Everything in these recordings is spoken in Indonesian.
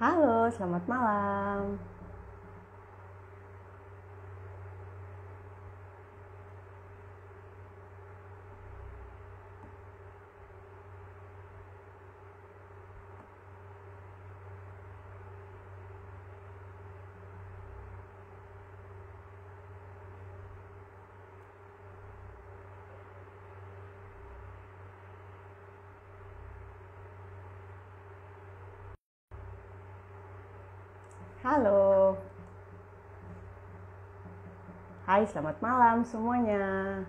Halo, selamat malam. Halo. Hai, selamat malam semuanya.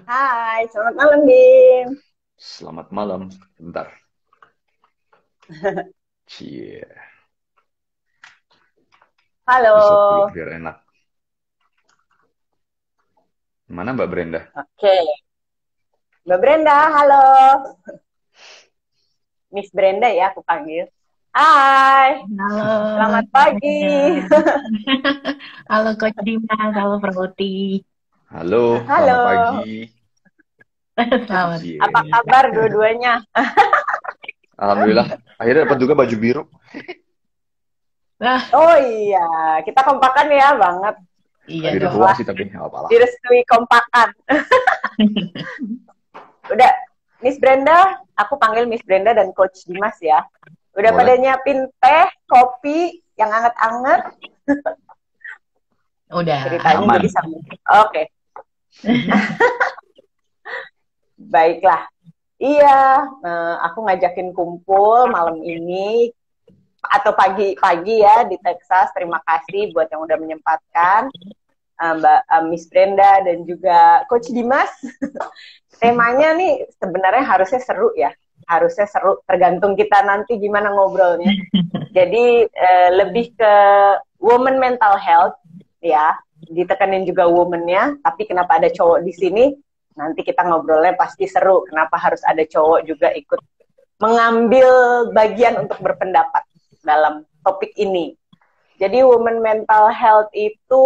Hai, selamat malam, Bim. Selamat malam. Bentar. Cie. Riset dulu Halo. biar enak. Mana Mbak Brenda? Oke, Mbak Brenda, halo. Miss Brenda ya aku panggil. Hai, Halo, selamat Kak pagi. Brenda. Halo Coach Dimas, halo Prauti. Halo, selamat Halo, pagi. Selamat. apa Cie. kabar dua-duanya? Alhamdulillah. Akhirnya dapat juga baju biru. Nah, Oh iya, kita kompakan ya banget. iya Biru dong. tua Setelah sih tapi nggak apa-apa lah. direstui kompakan. Udah, Miss Brenda, aku panggil Miss Brenda dan Coach Dimas ya. Udah pada Boleh. nyiapin teh, kopi yang anget-anget, Udah. ceritanya jadi Aman. sama. Oke, baiklah. Iya, aku ngajakin kumpul malam ini atau pagi-pagi ya di Texas. Terima kasih buat yang udah menyempatkan, Mbak Miss Brenda dan juga Coach Dimas. Temanya nih sebenarnya harusnya seru ya. Harusnya seru, tergantung kita nanti gimana ngobrolnya. Jadi lebih ke woman mental health ya, ditekanin juga woman-nya, tapi kenapa ada cowok di sini? Nanti kita ngobrolnya pasti seru. Kenapa harus ada cowok juga ikut mengambil bagian untuk berpendapat dalam topik ini. Jadi woman mental health itu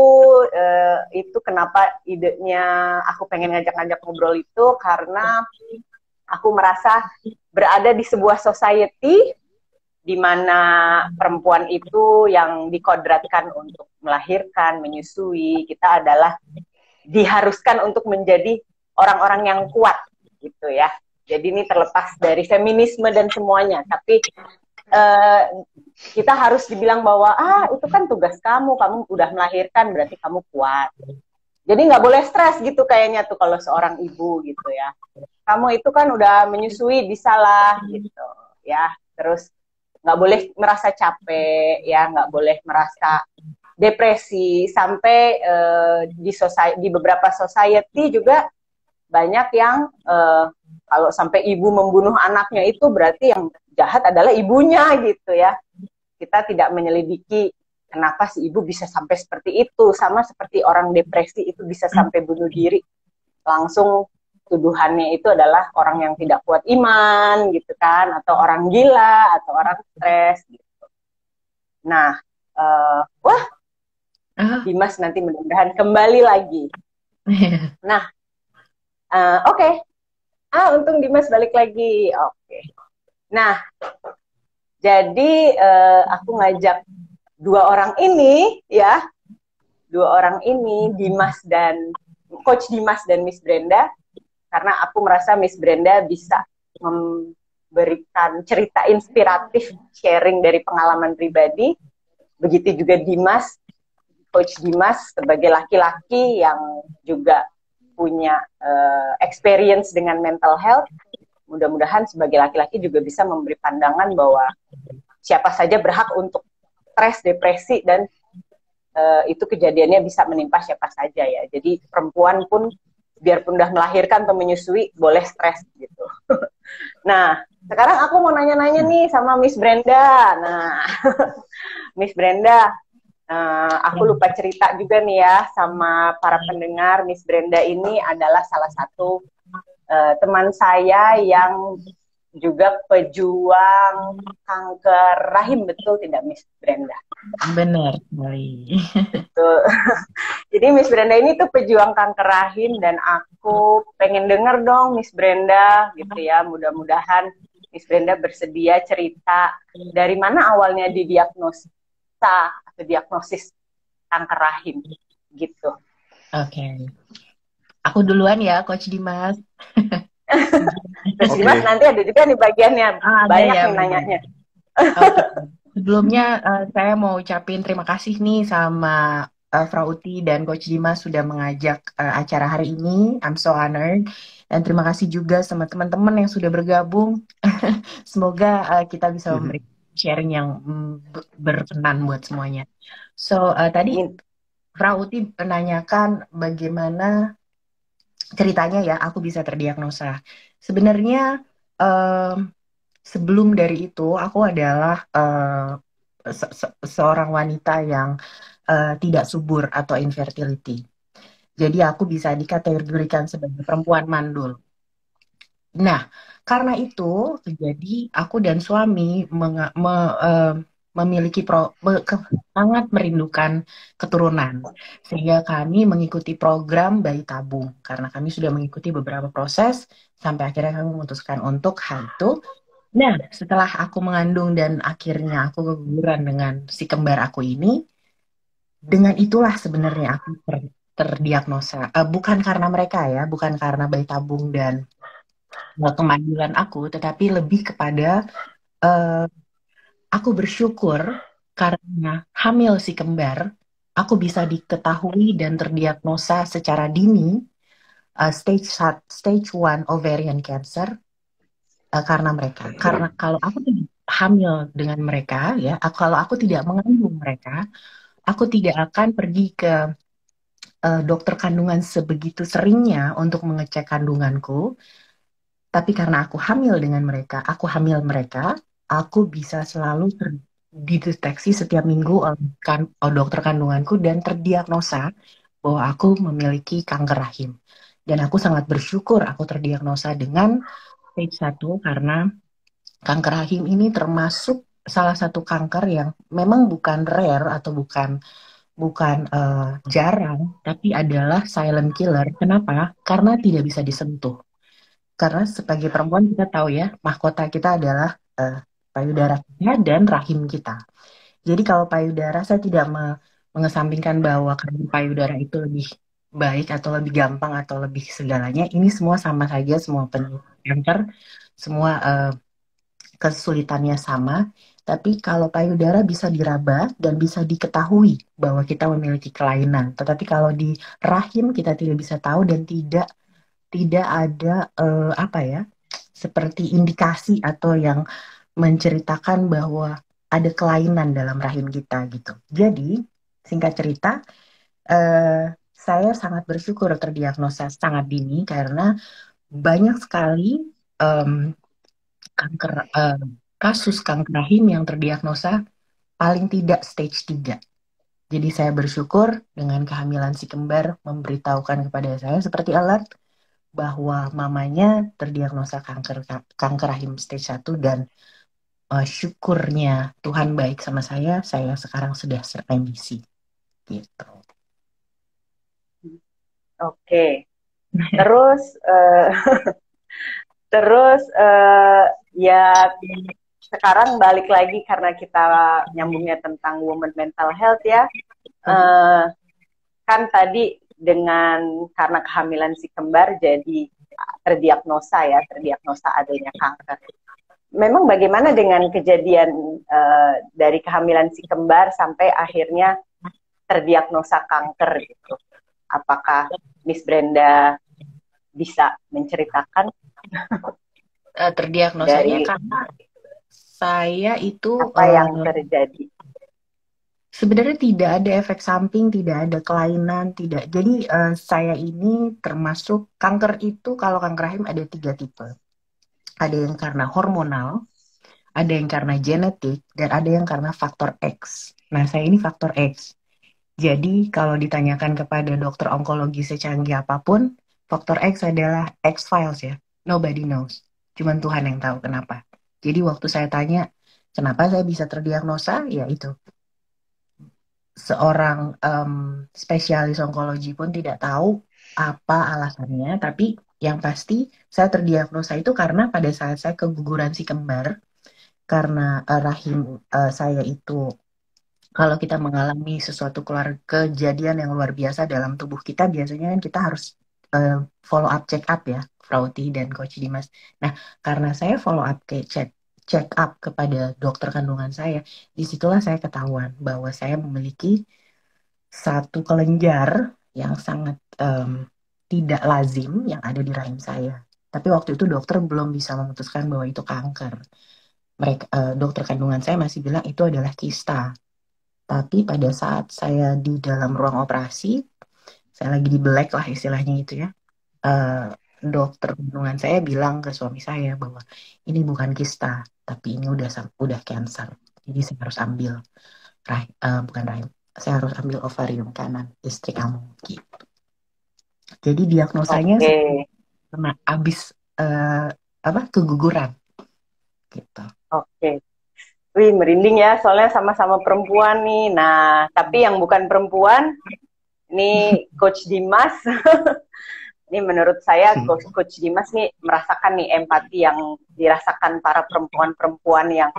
kenapa idenya aku pengen ngajak-ngajak ngobrol itu karena aku merasa berada di sebuah society di mana perempuan itu yang dikodratkan untuk melahirkan, menyusui, kita adalah diharuskan untuk menjadi orang-orang yang kuat gitu ya. Jadi ini terlepas dari feminisme dan semuanya, tapi kita harus dibilang bahwa itu kan tugas kamu udah melahirkan berarti kamu kuat. Jadi nggak boleh stres gitu kayaknya tuh kalau seorang ibu gitu ya. Kamu itu kan udah menyusui bisalah gitu ya. Terus nggak boleh merasa capek ya, nggak boleh merasa depresi sampai di beberapa society juga banyak yang kalau sampai ibu membunuh anaknya itu berarti yang jahat adalah ibunya gitu ya. Kita tidak menyelidiki kenapa si ibu bisa sampai seperti itu, sama seperti orang depresi itu bisa sampai bunuh diri. Langsung tuduhannya itu adalah orang yang tidak kuat iman gitu kan, atau orang gila, atau orang stres gitu. Nah, wah, Dimas nanti mudah-mudahan kembali lagi. Nah, oke. Untung Dimas balik lagi. Oke. Nah, jadi aku ngajak dua orang ini ya, Coach Dimas dan Miss Brenda, karena aku merasa Miss Brenda bisa memberikan cerita inspiratif, sharing dari pengalaman pribadi. Begitu juga Dimas, Coach Dimas sebagai laki-laki yang juga punya experience dengan mental health. Mudah-mudahan sebagai laki-laki juga bisa memberi pandangan bahwa siapa saja berhak untuk stres, depresi, dan itu kejadiannya bisa menimpa siapa saja ya. Jadi perempuan pun biarpun udah melahirkan atau menyusui boleh stres gitu. Nah, sekarang aku mau nanya-nanya nih sama Miss Brenda. Nah, Miss Brenda, aku lupa cerita juga nih ya sama para pendengar. Miss Brenda ini adalah salah satu teman saya yang juga pejuang kanker rahim, betul tidak Miss Brenda? Benar sekali. Betul. Jadi Miss Brenda ini tuh pejuang kanker rahim, dan aku pengen denger dong Miss Brenda gitu ya. Mudah-mudahan Miss Brenda bersedia cerita dari mana awalnya didiagnosa atau diagnosis kanker rahim gitu. Oke. Aku duluan ya, Coach Dimas. Terus Dimas nanti ada juga nih bagiannya, banyak yang nanyanya. Sebelumnya saya mau ucapin terima kasih nih sama Frau Uti dan Coach Dimas sudah mengajak acara hari ini. I'm so honored. Dan terima kasih juga sama teman-teman yang sudah bergabung. Semoga kita bisa memberi sharing yang berkenan buat semuanya. So, tadi Frau Uti menanyakan bagaimana ceritanya ya aku bisa terdiagnosa. Sebenarnya sebelum dari itu aku adalah seorang wanita yang tidak subur atau infertility. Jadi aku bisa dikategorikan sebagai perempuan mandul. Nah, karena itu jadi aku dan suami memiliki sangat merindukan keturunan, sehingga kami mengikuti program bayi tabung karena kami sudah mengikuti beberapa proses sampai akhirnya kami memutuskan untuk hal itu. Nah, setelah aku mengandung dan akhirnya aku keguguran dengan si kembar aku ini, dengan itulah sebenarnya aku terdiagnosa. Bukan karena mereka ya, bukan karena bayi tabung dan kemandulan aku, tetapi lebih kepada aku bersyukur karena hamil si kembar, aku bisa diketahui dan terdiagnosa secara dini stage 1 ovarian cancer karena mereka. Karena kalau aku tidak hamil dengan mereka, ya, kalau aku tidak mengandung mereka, aku tidak akan pergi ke dokter kandungan sebegitu seringnya untuk mengecek kandunganku. Tapi karena aku hamil dengan mereka, aku hamil mereka, aku bisa selalu dideteksi setiap minggu oleh dokter kandunganku dan terdiagnosa bahwa aku memiliki kanker rahim. Dan aku sangat bersyukur aku terdiagnosa dengan stage 1 karena kanker rahim ini termasuk salah satu kanker yang memang bukan rare atau bukan jarang, tapi adalah silent killer. Kenapa? Karena tidak bisa disentuh. Karena sebagai perempuan kita tahu ya, mahkota kita adalah payudara kita dan rahim kita. Jadi kalau payudara, saya tidak mengesampingkan bahwa payudara itu lebih baik atau lebih gampang atau lebih segalanya. Ini semua sama saja, semua kanker, semua kesulitannya sama. Tapi kalau payudara bisa diraba dan bisa diketahui bahwa kita memiliki kelainan. Tetapi kalau di rahim kita tidak bisa tahu dan tidak ada seperti indikasi atau yang menceritakan bahwa ada kelainan dalam rahim kita gitu. Jadi singkat cerita, saya sangat bersyukur terdiagnosa sangat dini karena banyak sekali kasus kanker rahim yang terdiagnosa paling tidak stage 3. Jadi saya bersyukur dengan kehamilan si kembar memberitahukan kepada saya seperti alert bahwa mamanya terdiagnosa kanker rahim stage 1 dan syukurnya Tuhan baik sama saya sekarang sudah remisi gitu. Oke. Terus ya sekarang balik lagi karena kita nyambungnya tentang women mental health ya. Kan tadi karena kehamilan si kembar jadi terdiagnosa adanya kanker. Memang bagaimana dengan kejadian dari kehamilan si kembar sampai akhirnya terdiagnosa kanker gitu? Apakah Miss Brenda bisa menceritakan? Terdiagnosanya karena saya itu apa yang terjadi? Sebenarnya tidak ada efek samping, tidak ada kelainan, tidak. Jadi saya ini termasuk kanker itu, kalau kanker rahim ada 3 tipe. Ada yang karena hormonal, ada yang karena genetik, dan ada yang karena faktor X. Nah, saya ini faktor X. Jadi kalau ditanyakan kepada dokter onkologi secanggih apapun, faktor X adalah X-Files ya. Nobody knows. Cuman Tuhan yang tahu kenapa. Jadi waktu saya tanya, kenapa saya bisa terdiagnosa? Ya itu, seorang spesialis onkologi pun tidak tahu apa alasannya, tapi yang pasti saya terdiagnosa itu karena pada saat saya keguguran si kembar, karena rahim saya itu, kalau kita mengalami sesuatu kejadian yang luar biasa dalam tubuh kita, biasanya kan kita harus eh, follow up check up ya, Frauti dan Coach Dimas. Nah, karena saya follow up check up kepada dokter kandungan saya, disitulah saya ketahuan bahwa saya memiliki satu kelenjar yang sangat tidak lazim yang ada di rahim saya. Tapi waktu itu dokter belum bisa memutuskan bahwa itu kanker. Dokter kandungan saya masih bilang itu adalah kista. Tapi pada saat saya di dalam ruang operasi, saya lagi di black lah istilahnya itu ya. eh, Dokter kandungan saya bilang ke suami saya bahwa ini bukan kista, tapi ini udah cancer. Jadi saya harus ambil bukan rahim, saya harus ambil ovarium kanan istri kamu gitu. Jadi diagnosanya Oke. karena abis eh, keguguran gitu. Oke. Wih, merinding ya, soalnya sama-sama perempuan nih. Nah, tapi yang bukan perempuan, ini Coach Dimas. Ini menurut saya Coach Dimas nih merasakan nih empati yang dirasakan para perempuan-perempuan yang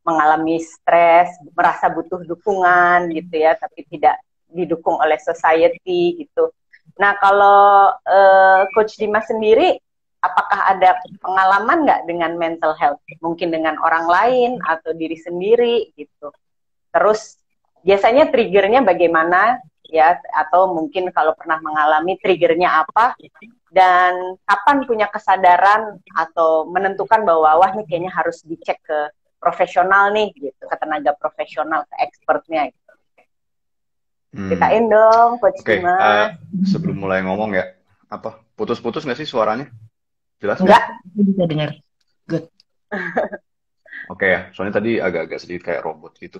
mengalami stres, merasa butuh dukungan gitu ya, tapi tidak didukung oleh society gitu. Nah, kalau Coach Dimas sendiri, apakah ada pengalaman nggak dengan mental health? Mungkin dengan orang lain atau diri sendiri gitu. Terus biasanya triggernya bagaimana ya? Atau mungkin kalau pernah mengalami triggernya apa? Dan kapan punya kesadaran atau menentukan bahwa wah nih kayaknya harus dicek ke profesional nih gitu, ke tenaga profesional, ke expertnya gitu. Ceritain dong, Coach Dimas. Sebelum mulai ngomong ya, apa putus-putus nggak sih suaranya? Jelas nggak? Bisa dengar. Good. Oke ya, soalnya tadi agak-agak sedikit kayak robot gitu.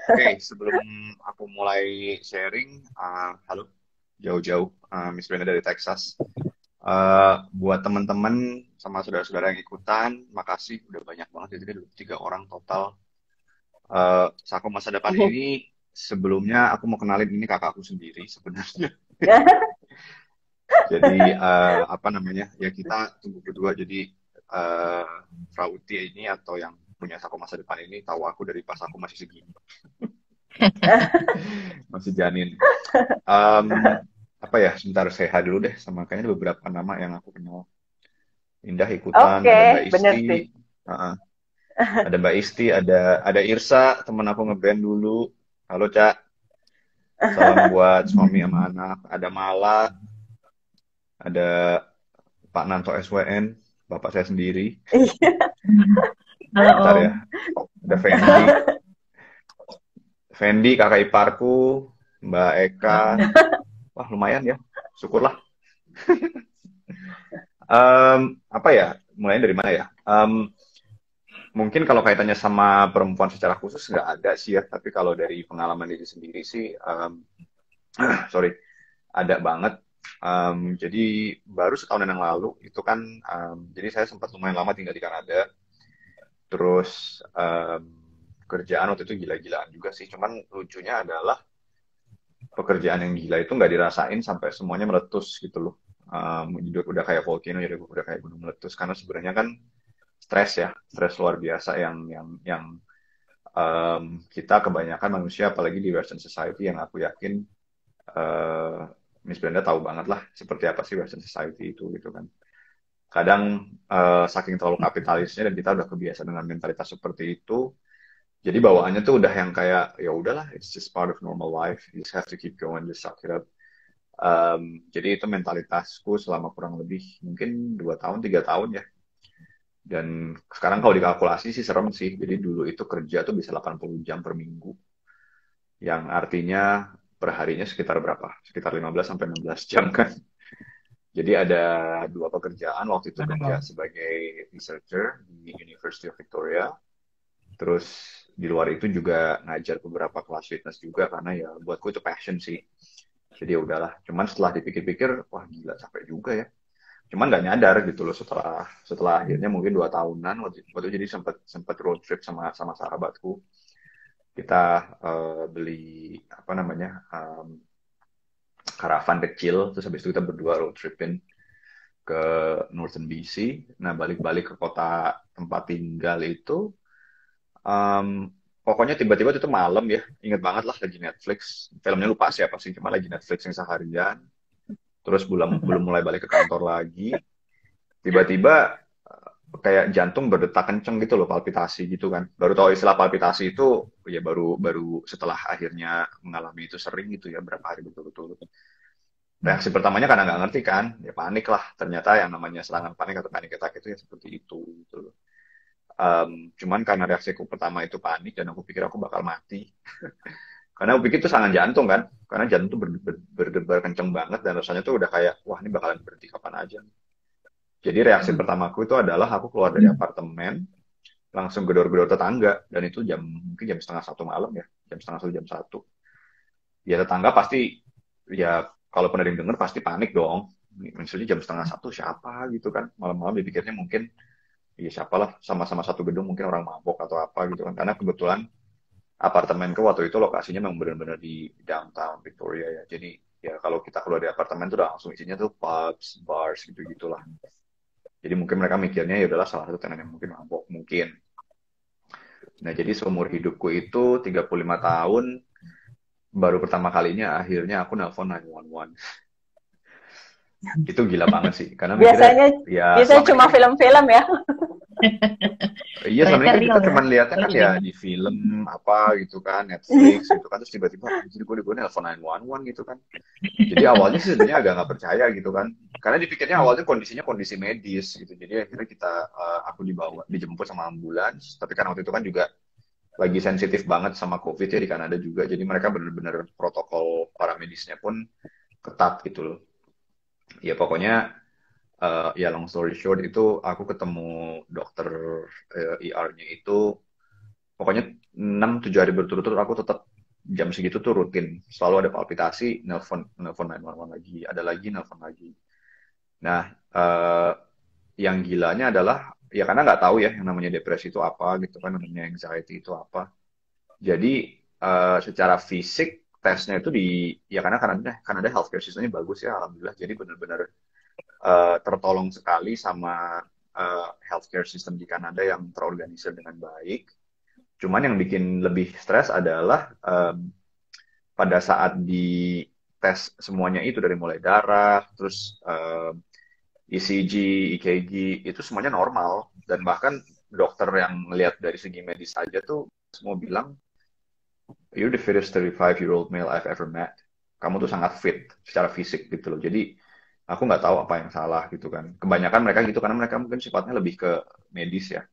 Oke, sebelum aku mulai sharing, halo, jauh-jauh, Miss Brenda dari Texas. Buat teman-teman sama saudara-saudara yang ikutan, makasih udah banyak banget, jadi ada 3 orang total. Saku masa depan ini sebelumnya aku mau kenalin ini kakakku sendiri sebenarnya. Jadi apa namanya ya, kita tunggu berdua. Jadi Frauti ini atau yang punya Saku masa depan ini tahu aku dari pas aku masih segini. Masih janin. Apa ya, sebentar sehat dulu deh, sama kayaknya ada beberapa nama yang aku kenal. Indah ikutan, ada Mbak Isti, ada Mbak Isti, ada Irsa, temen aku ngeband dulu. Halo Cak, salam buat suami sama anak. Ada Mala, ada Pak Nanto SWN, bapak saya sendiri. Halo Bentar Om. ya, ada Fendi kakak iparku, Mbak Eka. Wah lumayan ya, syukurlah. Apa ya, mulai dari mana ya? Mungkin kalau kaitannya sama perempuan secara khusus nggak ada sih ya, tapi kalau dari pengalaman diri sendiri sih, sorry, ada banget. Jadi baru setahun yang lalu itu kan, jadi saya sempat lumayan lama tinggal di Kanada. Terus kerjaan waktu itu gila-gilaan juga sih. Cuman lucunya adalah pekerjaan yang gila itu nggak dirasain sampai semuanya meletus gitu loh. Udah kayak volcano, ya udah kayak gunung meletus. Karena sebenarnya kan stres luar biasa yang kita kebanyakan manusia, apalagi di Western Society, yang aku yakin Miss Brenda tahu banget lah seperti apa sih Western Society itu gitu kan. Kadang saking terlalu kapitalisnya dan kita udah kebiasa dengan mentalitas seperti itu, jadi bawaannya tuh udah yang kayak ya udahlah, it's just part of normal life, you just have to keep going, just suck it up. Jadi itu mentalitasku selama kurang lebih mungkin 2 tahun 3 tahun ya. Dan sekarang kalau dikalkulasi sih serem sih. Jadi dulu itu kerja tuh bisa 80 jam per minggu, yang artinya perharinya sekitar berapa? Sekitar 15 sampai 16 jam kan. Jadi ada 2 pekerjaan waktu itu, kerja sebagai researcher di University of Victoria. Terus di luar itu juga ngajar beberapa kelas fitness juga, karena ya buatku itu passion sih. Jadi ya udahlah. Cuman setelah dipikir-pikir, wah gila capek juga ya. cuman nggak nyadar gitu loh, setelah setelah akhirnya mungkin 2 tahunan waktu itu, jadi sempat sempat road trip sama sama sahabatku. Kita beli apa namanya, karavan kecil, terus habis itu kita berdua road tripin ke Northern BC. Nah, balik-balik ke kota tempat tinggal itu, pokoknya tiba-tiba itu malam ya, inget banget lah, lagi Netflix, filmnya lupa siapa sih, cuma lagi Netflix yang seharian, terus belum belum mulai balik ke kantor lagi, tiba-tiba kayak jantung berdetak kenceng gitu loh, palpitasi gitu kan. Baru tahu istilah palpitasi itu ya baru baru setelah akhirnya mengalami itu sering gitu ya, berapa hari betul-betul. Reaksi pertamanya karena nggak ngerti kan, ya panik lah. Ternyata yang namanya serangan panik atau panic attack itu ya seperti itu gitu loh. Cuman karena reaksiku pertama itu panik dan aku pikir aku bakal mati. Karena aku pikir itu serangan jantung kan, karena jantung tuh berdebar kenceng banget dan rasanya tuh udah kayak wah ini bakalan berhenti kapan aja. Jadi reaksi pertamaku itu adalah aku keluar dari apartemen, langsung gedor-gedor tetangga, dan itu mungkin jam setengah satu malam ya, jam setengah 1, jam 1. Ya tetangga pasti, ya kalau pernah denger pasti panik dong. Misalnya jam setengah 1 siapa gitu kan, malam-malam dipikirnya mungkin ya siapalah, sama-sama satu gedung mungkin orang mabok atau apa gitu kan. Karena kebetulan apartemenku waktu itu lokasinya memang benar-benar di downtown Victoria ya. Jadi ya kalau kita keluar dari apartemen tuh udah langsung isinya tuh pubs, bars gitu-gitulah. Jadi mungkin mereka mikirnya ya udahlah salah satu tenan yang mungkin mabok mungkin. Nah, jadi seumur hidupku itu 35 tahun baru pertama kalinya akhirnya aku nelpon 911. Itu gila banget sih, karena Biasanya mikirnya ya biasanya cuma kan, film-film ya. iya selama ini kan kita Real cuma ya. lihatnya kan ya di film apa gitu kan, Netflix gitu kan, terus tiba-tiba jadi gue nelpon 911 gitu kan. Jadi awalnya sih sebenarnya agak nggak percaya gitu kan, karena dipikirnya awalnya kondisinya kondisi medis gitu. Jadi akhirnya aku dijemput sama ambulans, tapi kan waktu itu kan juga lagi sensitif banget sama COVID ya di Kanada juga. Jadi mereka benar-benar protokol para medisnya pun ketat gitu loh. Ya pokoknya ya long story short itu aku ketemu dokter ER-nya itu pokoknya 6-7 hari berturut-turut aku tetap jam segitu tuh rutin. Selalu ada palpitasi, nelpon 911 lagi, ada lagi nelpon lagi. Nah, yang gilanya adalah ya karena nggak tahu ya yang namanya depresi itu apa gitu kan, namanya anxiety itu apa. Jadi secara fisik tesnya itu ya karena Kanada healthcare systemnya bagus ya alhamdulillah. Jadi benar-benar tertolong sekali sama healthcare system di Kanada yang terorganisir dengan baik. Cuman yang bikin lebih stres adalah pada saat di tes semuanya itu dari mulai darah, terus ECG, EKG itu semuanya normal, dan bahkan dokter yang ngelihat dari segi medis aja tuh semua bilang you're the fittest 35-year-old male I've ever met. Kamu tuh sangat fit secara fisik gitu loh. Jadi aku nggak tahu apa yang salah gitu kan. Kebanyakan mereka gitu karena mereka mungkin sifatnya lebih ke medis ya.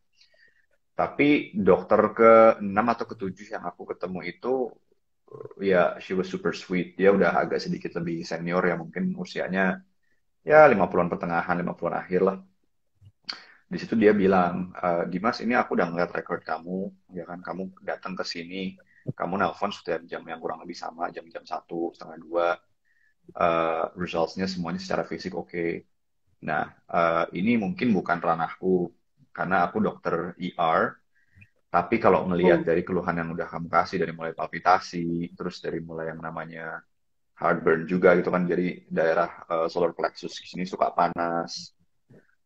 Tapi dokter ke-6 atau ke-7 yang aku ketemu itu ya she was super sweet. Dia udah agak sedikit lebih senior ya, mungkin usianya ya 50-an pertengahan, 50-an akhir lah. Di situ dia bilang, Dimas ini aku udah ngeliat record kamu, ya kan, kamu datang ke sini, kamu nelpon setiap jam yang kurang lebih sama, jam-jam 1, setengah 2, results-nya semuanya secara fisik oke. Nah, ini mungkin bukan ranahku, karena aku dokter ER, tapi kalau ngelihat dari keluhan yang udah kamu kasih, dari mulai palpitasi, terus dari mulai yang namanya heartburn juga gitu kan, jadi daerah solar plexus di sini suka panas,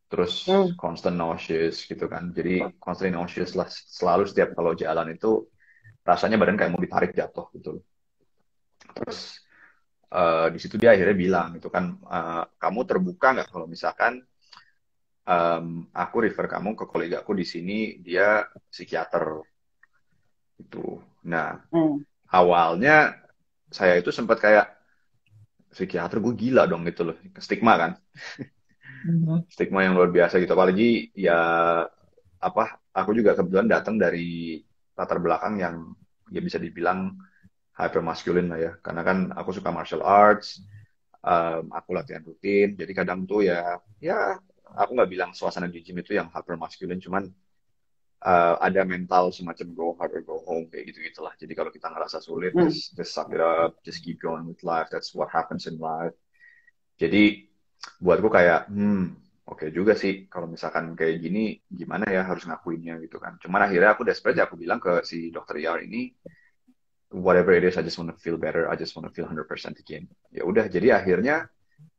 terus constant nauseous gitu kan, jadi constant nauseous lah, selalu setiap kalau jalan itu rasanya badan kayak mau ditarik jatuh gitu. Terus di situ dia akhirnya bilang gitu kan, kamu terbuka nggak kalau misalkan aku refer kamu ke kolegaku di sini, dia psikiater gitu. Nah, awalnya saya itu sempat kayak psikiater gue gila dong gitu loh, stigma kan, stigma yang luar biasa gitu. Apalagi ya apa, aku juga kebetulan datang dari latar belakang yang ya bisa dibilang hyper masculine lah ya, karena kan aku suka martial arts, aku latihan rutin, jadi kadang tuh ya aku nggak bilang suasana di gym itu yang hyper masculine, cuman ada mental semacam go hard or go home kayak gitu gitulah. Jadi kalau kita ngerasa sulit, just suck it up, just keep going with life, that's what happens in life. Jadi buatku kayak oke juga sih kalau misalkan kayak gini gimana ya harus ngakuinnya gitu kan. Cuman akhirnya aku desperate ya aku bilang ke si dokter ER ini whatever it is I just wanna feel better, I just wanna feel 100% again. Ya udah jadi akhirnya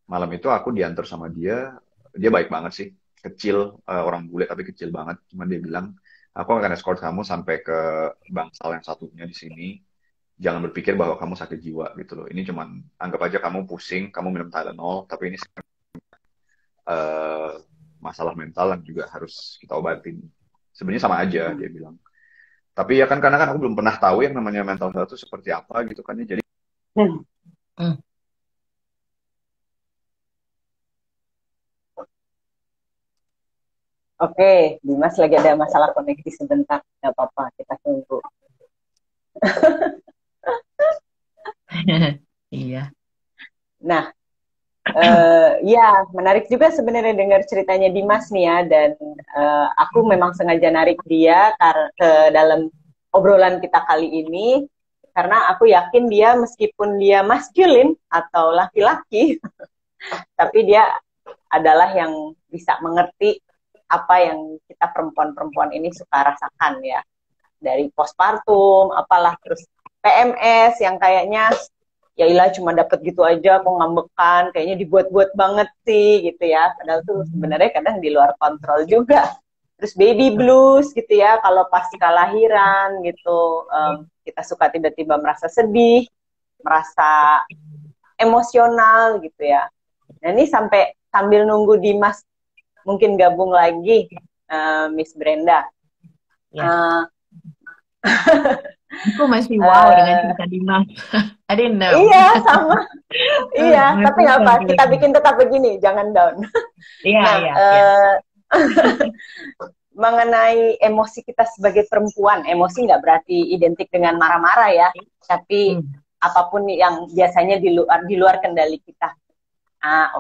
malam itu aku diantar sama dia, dia baik banget sih, kecil orang bule tapi kecil banget. Cuman dia bilang aku akan escort kamu sampai ke bangsal yang satunya di sini. Jangan berpikir bahwa kamu sakit jiwa gitu loh. Ini cuman anggap aja kamu pusing, kamu minum Tylenol, tapi ini eh, masalah mental yang juga harus kita obatin. Sebenarnya sama aja dia bilang. Tapi ya kan karena kan aku belum pernah tahu yang namanya mental health itu seperti apa gitu kan ya. Jadi Hmm. Hmm. Oke, Dimas lagi ada masalah koneksi sebentar. Gak apa-apa, kita tunggu. Iya. Nah, ya menarik juga sebenarnya dengar ceritanya Dimas nih ya. Dan aku memang sengaja narik dia ke dalam obrolan kita kali ini. Karena aku yakin dia meskipun dia maskulin atau laki-laki, tapi dia adalah yang bisa mengerti apa yang kita perempuan-perempuan ini suka rasakan ya. Dari postpartum, apalah, terus PMS yang kayaknya ya ilah cuma dapat gitu aja, kok ngambekan, kayaknya dibuat-buat banget sih gitu ya. Padahal tuh sebenarnya kadang di luar kontrol juga. Terus baby blues gitu ya, kalau pas kelahiran gitu, kita suka tiba-tiba merasa sedih, merasa emosional gitu ya. Nah ini sambil nunggu Dimas mungkin gabung lagi, Miss Brenda. Ya. Aku masih wow dengan cerita Dimas. I didn't know. Iya, sama. Iya, tapi nggak apa. Kita bikin tetap begini, jangan down. Iya, nah, iya. Mengenai emosi kita sebagai perempuan, emosi nggak berarti identik dengan marah-marah ya, tapi apapun yang biasanya di luar kendali kita.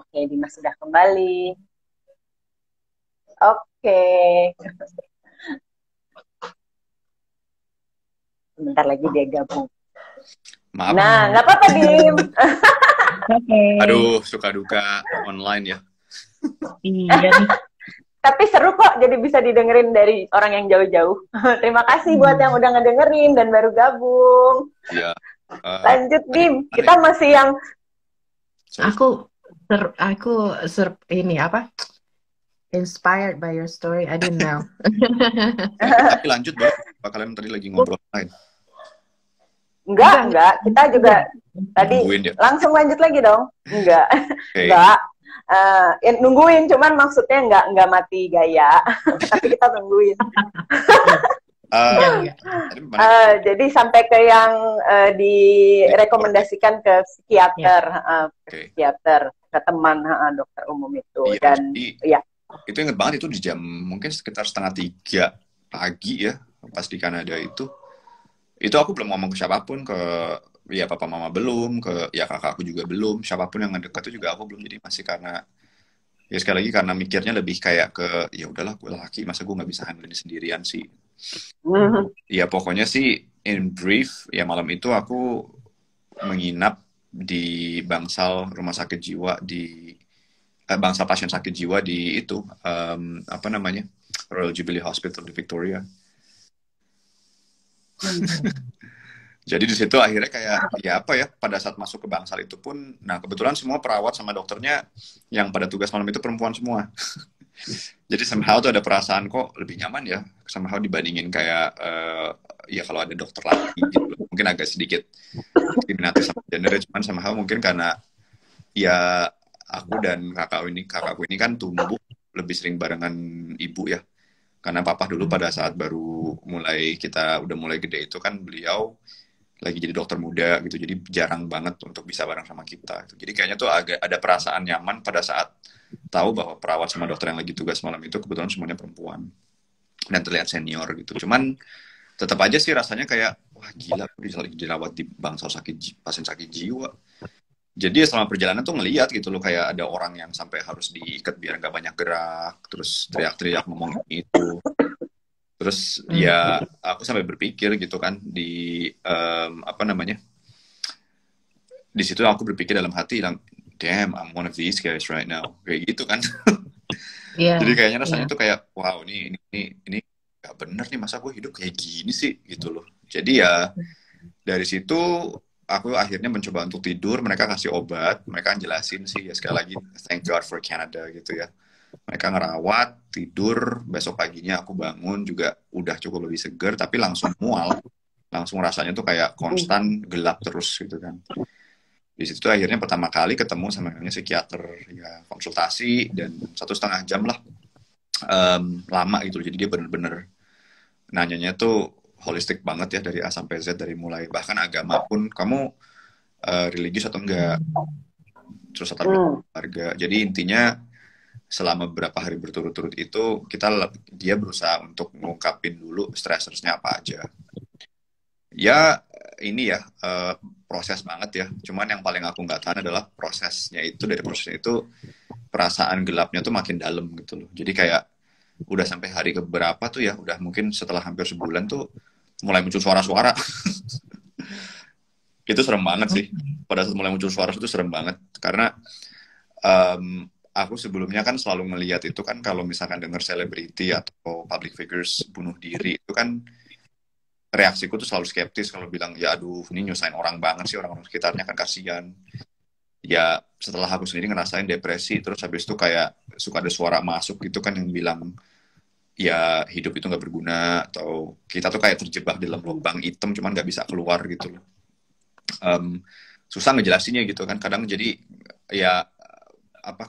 Oke, Dimas sudah kembali. Oke. Sebentar lagi dia gabung. Maaf. Nah, nggak apa-apa, Dim. Aduh, suka duka online ya. Iya. Tapi seru kok, jadi bisa didengerin dari orang yang jauh-jauh. Terima kasih buat yang udah ngedengerin dan baru gabung. Iya. Lanjut, Dim. Kita masih yang... Aku ini apa? Inspired by your story. I didn't know. Tapi lanjut dong. Kalian tadi lagi ngobrol lain. Enggak. Kita juga tadi langsung lanjut lagi dong. Enggak. Okay. Enggak. Ya, nungguin, cuman maksudnya nggak mati gaya. Tapi kita nungguin. Jadi sampai ke yang direkomendasikan ke psikiater, psikiater, ke teman dokter umum itu. Iya, dan ya itu inget banget, itu di jam mungkin sekitar 2:30 pagi ya, pas di Kanada itu aku belum ngomong ke siapapun, ke ya papa mama belum, ke ya kakak aku juga belum, siapapun yang ngedekat itu juga aku belum. Jadi masih karena ya sekali lagi karena mikirnya lebih kayak ke ya udahlah gue laki, masa gue nggak bisa handle ini sendirian sih. Ya pokoknya sih in brief ya malam itu aku menginap di bangsal rumah sakit jiwa di bangsal pasien sakit jiwa di itu apa namanya, Royal Jubilee Hospital di Victoria. Jadi di situ akhirnya kayak ya apa ya, pada saat masuk ke bangsal itu pun, nah kebetulan semua perawat sama dokternya yang pada tugas malam itu perempuan semua. Jadi somehow tuh ada perasaan kok lebih nyaman ya, somehow dibandingin kayak ya kalau ada dokter laki gitu. Mungkin agak sedikit diskriminatif sama gender, cuman somehow mungkin karena ya aku dan kakakku ini kan tumbuh lebih sering barengan ibu ya. Karena papa dulu pada saat baru udah mulai gede itu kan beliau lagi jadi dokter muda gitu, jadi jarang banget untuk bisa bareng sama kita. Jadi kayaknya tuh agak ada perasaan nyaman pada saat tahu bahwa perawat sama dokter yang lagi tugas malam itu kebetulan semuanya perempuan dan terlihat senior gitu. Cuman tetap aja sih rasanya kayak wah gila, aku dirawat di bangsal pasien sakit jiwa. Jadi selama perjalanan tuh ngelihat gitu loh, kayak ada orang yang sampai harus diikat biar nggak banyak gerak, terus teriak-teriak ngomong itu. Terus ya aku sampai berpikir gitu kan di apa namanya, di situ aku berpikir dalam hati, damn, I'm one of these guys right now, kayak gitu kan. Iya, Jadi kayaknya iya. rasanya tuh kayak wow ini gak bener nih, masa gue hidup kayak gini sih gitu loh. Jadi ya dari situ aku akhirnya mencoba untuk tidur, mereka kasih obat, mereka jelasin sih ya sekali lagi thank God for Canada gitu ya. Mereka ngerawat, tidur, besok paginya aku bangun juga udah cukup lebih seger, tapi langsung mual, langsung rasanya tuh kayak konstan gelap terus gitu kan. Di situ akhirnya pertama kali ketemu sama namanya psikiater, ya konsultasi dan 1,5 jam lah. Lama gitu, jadi dia bener-bener nanyanya tuh holistik banget ya dari A sampai Z, dari mulai bahkan agama pun kamu religius atau enggak, terus latar belakang keluarga. Jadi intinya selama beberapa hari berturut-turut itu dia berusaha untuk ngungkapin dulu stressersnya apa aja. Ya ini ya proses banget ya. Cuman yang paling aku nggak tahan adalah prosesnya itu perasaan gelapnya tuh makin dalam gitu loh. Jadi kayak udah sampai hari keberapa tuh ya, udah mungkin setelah hampir sebulan tuh mulai muncul suara-suara. Itu serem banget sih. Pada saat mulai muncul suara itu serem banget karena aku sebelumnya kan selalu ngelihat itu kan kalau misalkan denger selebriti atau public figures bunuh diri itu kan reaksiku tuh selalu skeptis kalau bilang ya aduh ini nyusahin orang banget sih, orang-orang sekitarnya kan kasihan. Ya setelah aku sendiri ngerasain depresi terus habis itu kayak suka ada suara masuk gitu kan yang bilang ya hidup itu nggak berguna atau kita tuh kayak terjebak dalam lubang hitam cuman nggak bisa keluar gitu loh. Susah ngejelasinnya gitu kan kadang, jadi ya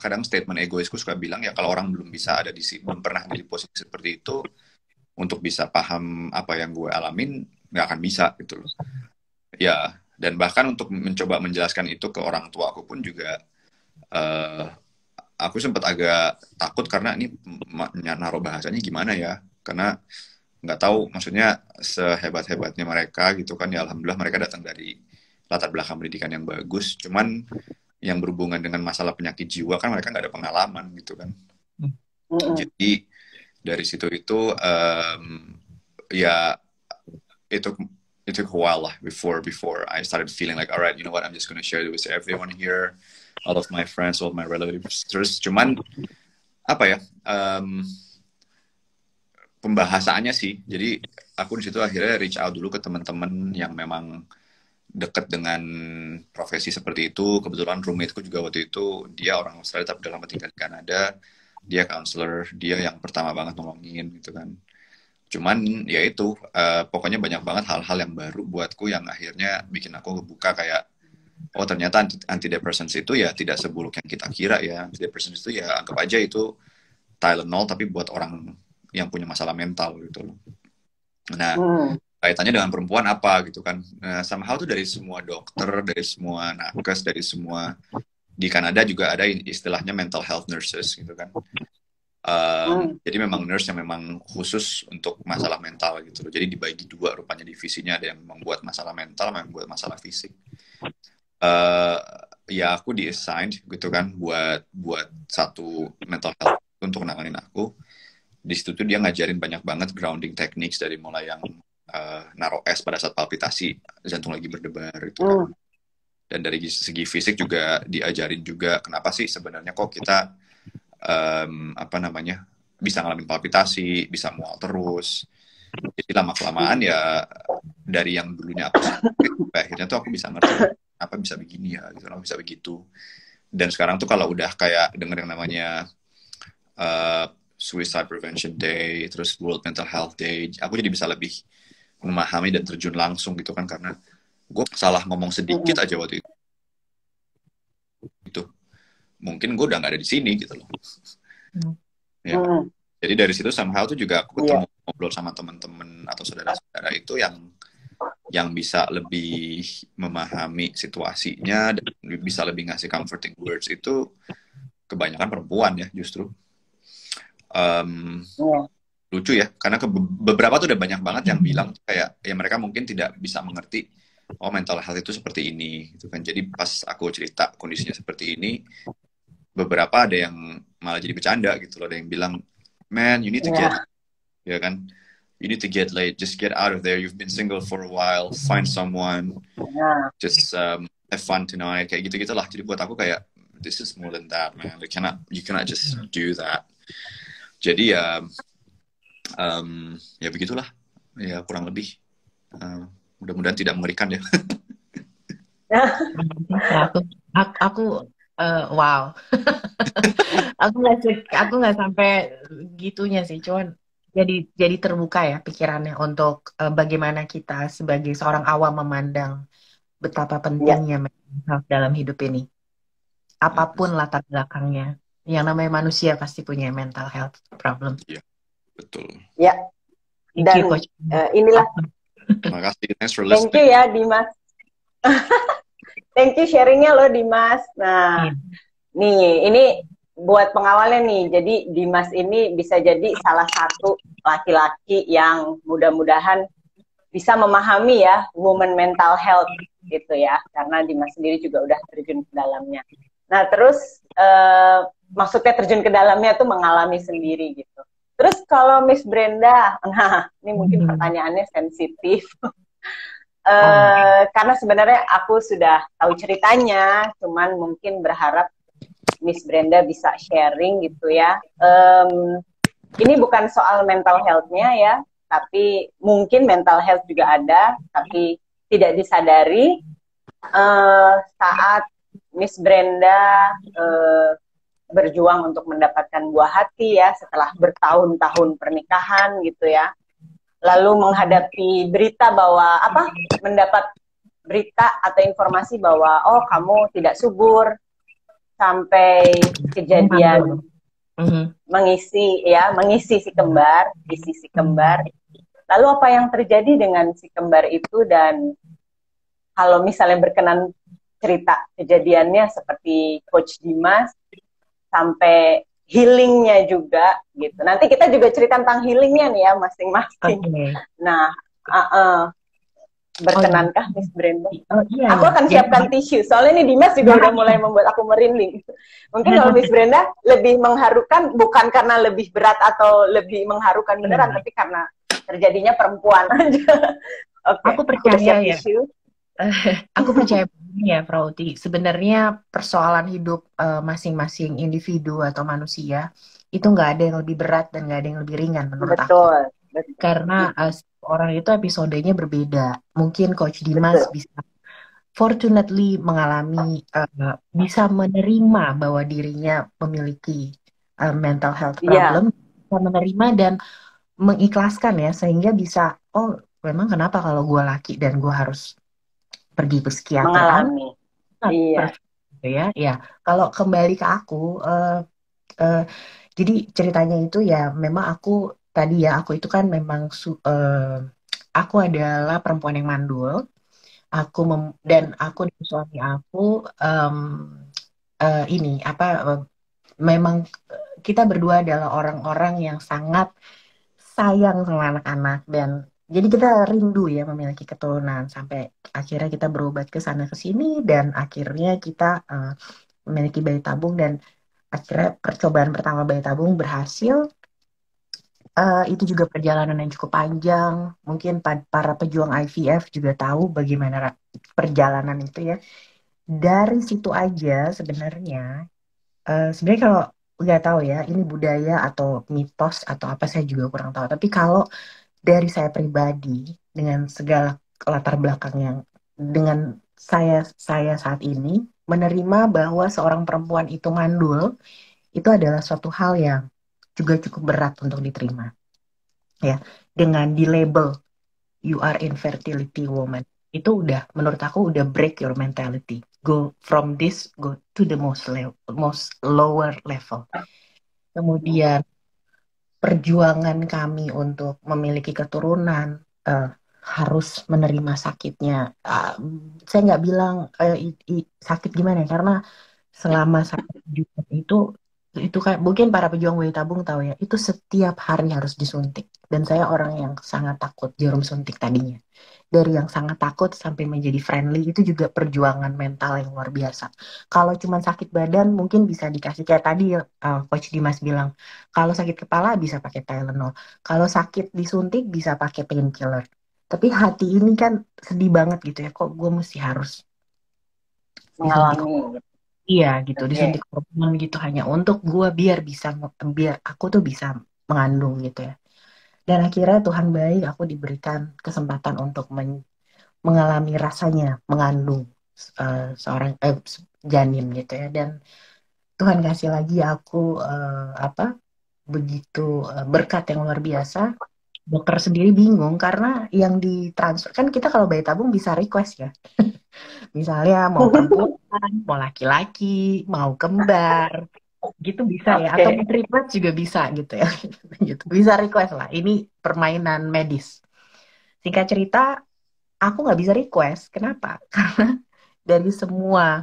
kadang statement egoisku suka bilang ya kalau orang belum bisa ada belum pernah di posisi seperti itu untuk bisa paham apa yang gue alamin nggak akan bisa gitu loh ya. Dan bahkan untuk mencoba menjelaskan itu ke orang tua aku pun juga aku sempat agak takut karena ini naruh bahasanya gimana ya, karena nggak tahu maksudnya sehebat-hebatnya mereka gitu kan ya alhamdulillah mereka datang dari latar belakang pendidikan yang bagus, cuman yang berhubungan dengan masalah penyakit jiwa kan mereka nggak ada pengalaman gitu kan. Jadi dari situ itu ya itu it took a while lah before I started feeling like alright, you know what, I'm just gonna share it with everyone here, all of my friends, all of my relatives. Terus cuman apa ya pembahasannya sih, jadi aku di situ akhirnya reach out dulu ke teman-teman yang memang deket dengan profesi seperti itu. Kebetulan roommateku juga waktu itu dia orang Australia tapi udah lama tinggal di Kanada, dia counselor, dia yang pertama banget nolongin gitu kan. Cuman ya itu pokoknya banyak banget hal-hal yang baru buatku yang akhirnya bikin aku kebuka kayak oh ternyata antidepressants itu ya tidak seburuk yang kita kira ya. Antidepressants itu ya anggap aja itu Tylenol tapi buat orang yang punya masalah mental gitu loh. Nah kaitannya dengan perempuan apa gitu kan. Nah, somehow tuh dari semua dokter, dari semua nakes, dari semua di Kanada juga ada istilahnya mental health nurses gitu kan. Jadi memang nurse yang memang khusus untuk masalah mental gitu loh. Jadi dibagi dua rupanya divisinya, ada yang membuat masalah mental, ada yang membuat masalah fisik. Ya aku di-assign gitu kan buat satu mental health untuk nanganin aku. Di situ tuh dia ngajarin banyak banget grounding techniques dari mulai yang naruh es pada saat palpitasi jantung lagi berdebar gitu kan. Dan dari segi fisik juga diajarin juga kenapa sih sebenarnya kok kita bisa ngalamin palpitasi, bisa mual terus. Jadi lama-kelamaan ya dari yang dulunya aku akhirnya tuh aku bisa ngerti apa bisa begini ya, gitu, bisa begitu. Dan sekarang tuh kalau udah kayak denger yang namanya Suicide Prevention Day, terus World Mental Health Day, aku jadi bisa lebih memahami dan terjun langsung gitu kan, karena gue salah ngomong sedikit aja waktu itu mungkin gue udah nggak ada di sini gitu loh. Ya. Jadi dari situ somehow tuh juga aku ketemu ngobrol sama teman-teman atau saudara-saudara itu yang bisa lebih memahami situasinya dan bisa lebih ngasih comforting words, itu kebanyakan perempuan ya justru. Lucu ya, karena beberapa tuh udah banyak banget yang bilang kayak ya mereka mungkin tidak bisa mengerti oh mental health itu seperti ini gitu kan. Jadi pas aku cerita kondisinya seperti ini, beberapa ada yang malah jadi bercanda gitu loh, ada yang bilang man you need to get ya kan, you need to get laid, just get out of there, you've been single for a while, find someone, just have fun tonight, kayak gitu-gitulah. Jadi buat aku kayak this is more than that man, you cannot just do that. Jadi ya ya begitulah, ya kurang lebih. Mudah-mudahan tidak mengerikan ya. Aku wow. Aku nggak sampai gitunya sih, cuman jadi terbuka ya pikirannya untuk bagaimana kita sebagai seorang awam memandang betapa Ya, pentingnya mental health dalam hidup ini. Apapun latar belakangnya, yang namanya manusia pasti punya mental health problem. Iya, betul. ya. Thank you, Dan Coach. inilah, Terima kasih. Thanks for thank you listening. ya Dimas. Thank you sharingnya loh Dimas. Nah, Iya. nih ini buat pengawalnya nih. Jadi Dimas ini bisa jadi salah satu laki-laki yang mudah-mudahan bisa memahami ya woman mental health gitu ya. Karena Dimas sendiri juga udah terjun ke dalamnya. Nah, terus maksudnya terjun ke dalamnya tuh mengalami sendiri gitu. Terus kalau Miss Brenda, nah ini mungkin pertanyaannya sensitif. Karena sebenarnya aku sudah tahu ceritanya, cuman mungkin berharap Miss Brenda bisa sharing gitu ya. Ini bukan soal mental health-nya ya, tapi mungkin mental health juga ada, tapi tidak disadari saat Miss Brenda berjuang untuk mendapatkan buah hati ya setelah bertahun-tahun pernikahan gitu ya. Lalu menghadapi berita bahwa mendapat berita atau informasi bahwa oh kamu tidak subur sampai kejadian mengisi si kembar, isi si kembar. Lalu apa yang terjadi dengan si kembar itu, dan kalau misalnya berkenan cerita kejadiannya seperti Coach Dimas sampai healingnya juga gitu. Nanti kita juga cerita tentang healingnya nih ya masing-masing. Okay. Nah, berkenankah Miss Brenda? Iya, aku akan siapkan tisu. Soalnya nih Dimas juga udah mulai membuat aku merinding. Mungkin kalau Miss Brenda lebih mengharukan bukan karena lebih berat atau lebih mengharukan beneran, tapi karena terjadinya perempuan aja. Oke, aku percaya ya. tisu. Aku percaya ya, Prauti. Sebenarnya persoalan hidup masing-masing individu atau manusia itu nggak ada yang lebih berat dan nggak ada yang lebih ringan menurut aku. Karena orang itu episodenya berbeda. Mungkin Coach Dimas bisa fortunately mengalami, bisa menerima bahwa dirinya memiliki mental health problem, bisa menerima dan mengikhlaskan ya, sehingga bisa, oh memang kenapa kalau gue laki dan gue harus pergi ke psikiater mengalami. Iya. Ya. Kalau kembali ke aku, jadi ceritanya itu ya memang aku itu kan memang aku adalah perempuan yang mandul. Dan aku dan suami aku memang kita berdua adalah orang-orang yang sangat sayang sama anak-anak, dan jadi kita rindu ya memiliki keturunan sampai akhirnya kita berobat ke sana ke sini dan akhirnya kita memiliki bayi tabung, dan akhirnya percobaan pertama bayi tabung berhasil. Itu juga perjalanan yang cukup panjang. Mungkin para pejuang IVF juga tahu bagaimana perjalanan itu ya. Dari situ aja sebenarnya kalau nggak tahu ya ini budaya atau mitos atau apa, saya juga kurang tahu. Tapi kalau dari saya pribadi dengan segala latar belakang yang dengan saya saat ini menerima bahwa seorang perempuan itu mandul, itu adalah suatu hal yang juga cukup berat untuk diterima. Ya, dengan di label you are infertility woman, itu udah menurut aku udah break your mentality, go from this, go to the most lower level. Kemudian perjuangan kami untuk memiliki keturunan, harus menerima sakitnya. Saya nggak bilang sakit gimana, karena selama sakit itu kan mungkin para pejuang bayi tabung tahu ya, itu setiap hari harus disuntik. Dan saya orang yang sangat takut jarum suntik tadinya. Dari yang sangat takut sampai menjadi friendly, itu juga perjuangan mental yang luar biasa. Kalau cuma sakit badan mungkin bisa dikasih kayak tadi Coach Dimas bilang, kalau sakit kepala bisa pakai Tylenol, kalau sakit disuntik bisa pakai painkiller. Tapi hati ini kan sedih banget gitu ya, kok gue mesti harus mengalami. Iya gitu, Oke. disuntik hormon gitu hanya untuk gue biar aku tuh bisa mengandung gitu ya. Dan akhirnya Tuhan baik, aku diberikan kesempatan untuk mengalami rasanya mengandung seorang janin gitu ya. Dan Tuhan kasih lagi aku apa begitu berkat yang luar biasa. Dokter sendiri bingung karena yang ditransfer kan kita kalau bayi tabung bisa request ya. Misalnya mau perempuan, mau laki-laki, mau kembar, gitu bisa ya. Atau Oke. mau triplet juga bisa gitu ya. Gitu. Bisa request lah. Ini permainan medis. Singkat cerita, aku nggak bisa request. Kenapa? Karena dari semua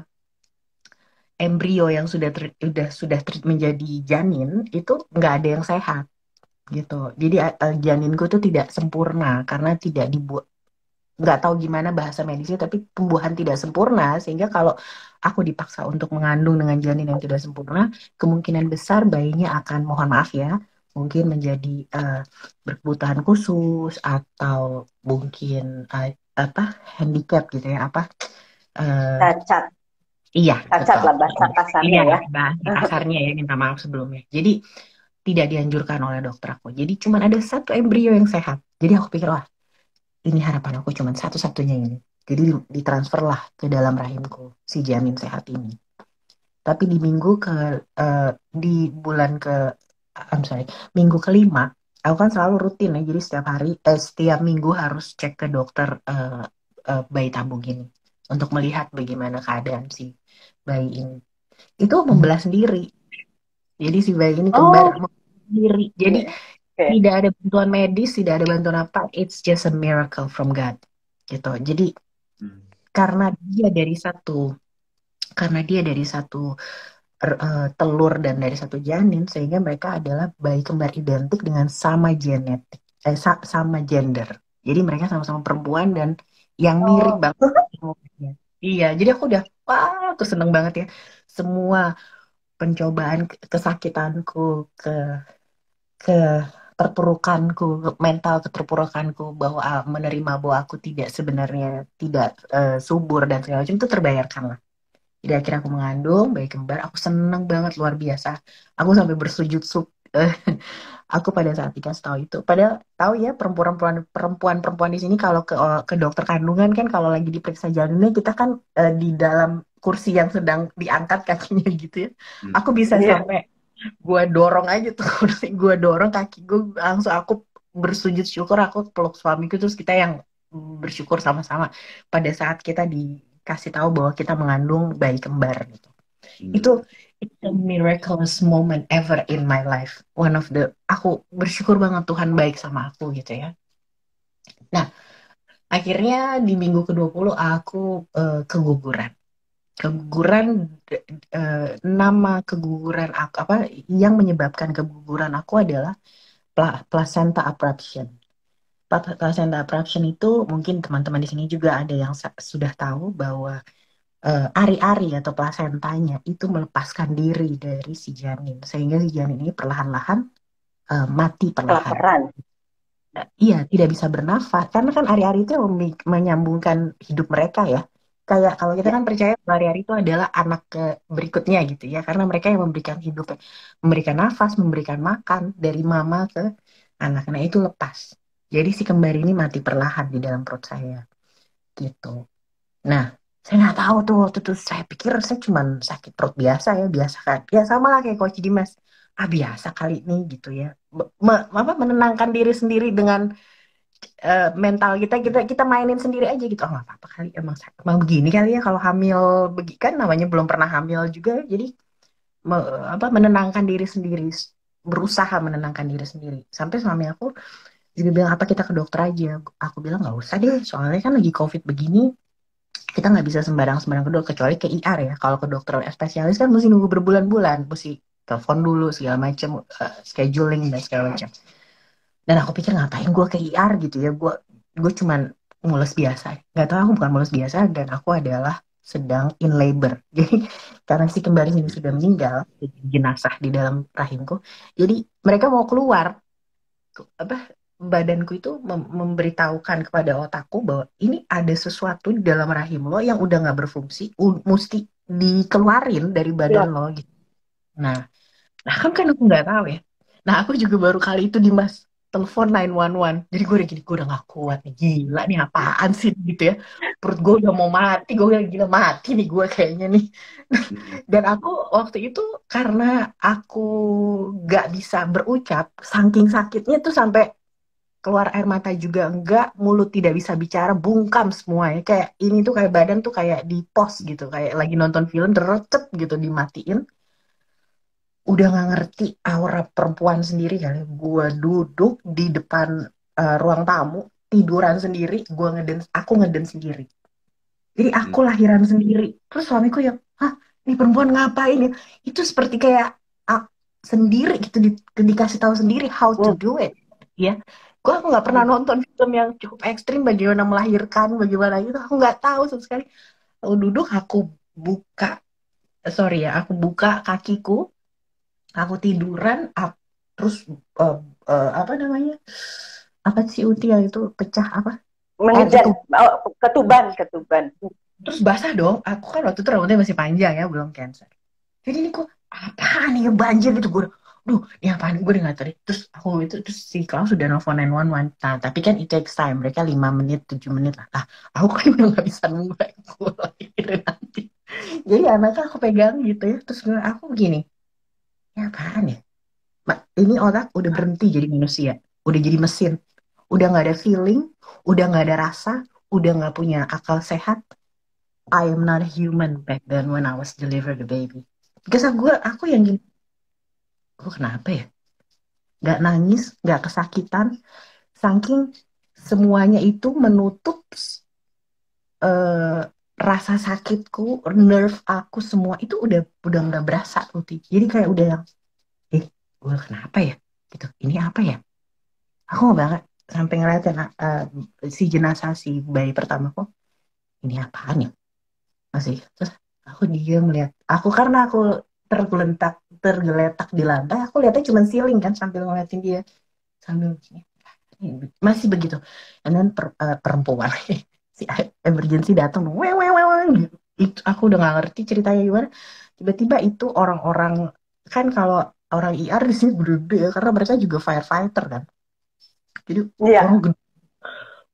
embrio yang menjadi janin itu nggak ada yang sehat gitu. Jadi janinku itu tidak sempurna karena tidak dibuat, nggak tahu gimana bahasa medisnya, tapi pembuahan tidak sempurna sehingga kalau aku dipaksa untuk mengandung dengan janin yang tidak sempurna, kemungkinan besar bayinya akan, mohon maaf ya, mungkin menjadi berkebutuhan khusus atau mungkin apa handicap gitu ya, apa eh, Cacat. iya Cacat betul. lah bahasa Iya kasarnya ya. bahasa kasarnya ya, minta maaf sebelumnya. Jadi tidak dianjurkan oleh dokter aku. Jadi cuma ada satu embrio yang sehat. Jadi aku pikir, wah ini harapan aku cuma satu-satunya ini. Jadi ditransferlah ke dalam rahimku si janin sehat ini. Tapi di minggu ke di bulan ke I'm sorry, minggu kelima, aku kan selalu rutin ya. Jadi setiap minggu harus cek ke dokter bayi tabung ini untuk melihat bagaimana keadaan si bayi ini. Itu membelah sendiri. Jadi si bayi ini kembar Oh, membelah sendiri. Jadi iya. Oke. tidak ada bantuan medis, tidak ada bantuan apa. It's just a miracle from God gitu. Jadi Hmm. karena dia dari satu karena dia dari satu telur dan dari satu janin sehingga mereka adalah bayi kembar identik dengan sama genetik sama gender. Jadi mereka sama-sama perempuan dan yang mirip Oh, banget. Iya, jadi aku udah wah, aku seneng banget ya. Semua pencobaan kesakitanku ke ke terpurukanku, mental keterpurukanku bahwa menerima bahwa aku tidak sebenarnya tidak subur dan segala macam itu terbayarkan lah. Jadi akhirnya aku mengandung bayi kembar, aku seneng banget luar biasa. Aku sampai bersujud aku pada saat dikasih tahu itu. Padahal tahu ya perempuan-perempuan di sini kalau ke dokter kandungan kan kalau lagi diperiksa janinnya kita kan di dalam kursi yang sedang diangkat kakinya gitu ya. Hmm. Aku bisa iya. sampai gue dorong aja tuh kursi, gue dorong kaki gue langsung, aku bersujud syukur, aku peluk suamiku terus kita yang bersyukur sama-sama pada saat kita dikasih tahu bahwa kita mengandung bayi kembar gitu. Itu Hmm. it's a miraculous moment ever in my life. One of the, aku bersyukur banget Tuhan baik sama aku gitu ya. Nah, akhirnya di minggu ke-20 aku keguguran. Keguguran nama keguguran aku apa yang menyebabkan keguguran aku adalah placenta abruption. Placenta abruption itu mungkin teman-teman di sini juga ada yang sudah tahu bahwa ari-ari atau plasentanya itu melepaskan diri dari si janin sehingga si janin ini perlahan-lahan mati perlahan. Kelaparan. Iya, tidak bisa bernafas karena kan ari-ari itu yang menyambungkan hidup mereka ya. Kayak kalau kita Ya. kan percaya ari-ari itu adalah anak ke berikutnya gitu ya, karena mereka yang memberikan hidup, memberikan nafas, memberikan makan dari mama ke anak. Nah itu lepas. Jadi si kembar ini mati perlahan di dalam perut saya gitu. Nah, saya nggak tahu tuh waktu itu, saya pikir saya cuma sakit perut biasa ya, biasa kan. Ya sama lah kayak Coach Dimas. Ah biasa kali ini gitu ya. Menenangkan diri sendiri dengan mental kita, kita mainin sendiri aja gitu. Oh nggak apa-apa kali, emang begini kali ya kalau hamil, kan namanya belum pernah hamil juga. Jadi menenangkan diri sendiri, berusaha menenangkan diri sendiri. Sampai suami aku juga bilang apa kita ke dokter aja. Aku bilang nggak usah deh, soalnya kan lagi COVID begini kita nggak bisa sembarang-sembarang ke dokter kecuali ke IR ya. Kalau ke dokter spesialis kan mesti nunggu berbulan-bulan, mesti telepon dulu segala macam, scheduling dan segala macam. Dan aku pikir ngapain gue ke IR gitu ya, gue cuman mulus biasa. Nggak tahu, aku bukan mulus biasa dan aku adalah sedang in labor. Jadi karena si kembar ini sudah meninggal, jadi jenazah di dalam rahimku. Jadi mereka mau keluar, apa badanku itu memberitahukan kepada otakku bahwa ini ada sesuatu di dalam rahim lo yang udah nggak berfungsi, mesti dikeluarin dari badan Iya. lo gitu. Nah, kan aku nggak tahu ya. Nah, aku juga baru kali itu Dimas telepon 911. Jadi gue udah gini, gue udah gak kuat nih. Gila nih apaan sih gitu ya. Perut gue udah mau mati, gue udah gila mati nih gue kayaknya nih. Hmm. Dan aku waktu itu karena aku gak bisa berucap, saking sakitnya tuh sampai keluar air mata juga enggak, mulut tidak bisa bicara, bungkam semuanya. Kayak ini tuh kayak badan tuh kayak di pos gitu, kayak lagi nonton film, tercep gitu dimatiin. Udah nggak ngerti aura perempuan sendiri kali. Gue duduk di depan ruang tamu, tiduran sendiri, aku ngeden sendiri. Jadi aku Hmm. lahiran sendiri. Terus suamiku yang, hah, ini perempuan ngapain ya? Itu seperti kayak ah, sendiri gitu dikasih tahu sendiri how to Hmm. do it. Ya, aku nggak pernah nonton film yang cukup ekstrim bagaimana melahirkan, bagaimana gitu. Aku nggak tahu sama sekali. Aku duduk, buka, sorry ya, aku buka kakiku, aku tiduran, terus eh, apa namanya? Apa sih Uti yang itu pecah apa? Air Mengejan. ketuban. Oh, ketuban, ketuban. Terus basah dong. Aku kan waktu itu rambutnya masih panjang ya, belum cancer. Jadi ini kok apaan nih banjir gitu gue. Duh, ini apaan gue udah nggak tahu deh. Terus si Klaus sudah nelfon 911. Nah, tapi kan it takes time. Mereka 5 menit, 7 menit lah. Nah, aku kan udah nggak bisa nunggu gue lahirin nanti. Jadi anaknya aku pegang gitu ya. Terus aku gini, ini apaan ya? Ini otak udah berhenti jadi manusia. Udah jadi mesin. Udah nggak ada feeling. Udah nggak ada rasa. Udah nggak punya akal sehat. I am not a human back then when I was delivered the baby. Because aku yang gini, gue kenapa ya? Gak nangis, gak kesakitan, saking semuanya itu menutup eh, rasa sakitku, nerve aku semua itu udah nggak berasa Uti. Jadi kayak udah yang, gue kenapa ya? Gitu. Ini apa ya? Aku nggak banget sampai ngeliatin si jenazah si bayi pertamaku. Ini apaan ya? Masih. Terus aku diam melihat. Karena aku tergeletak tergeletak di lantai, aku lihatnya cuma ceiling kan sambil ngeliatin dia sambil gini. Masih begitu. Dan then perempuan si emergency datang, weng weng weng weng, gitu. Itu aku udah nggak ngerti ceritanya gimana. Tiba-tiba itu orang-orang, kan kalau orang IR di sini gede ya, karena mereka juga firefighter kan. Jadi orang Iya. gede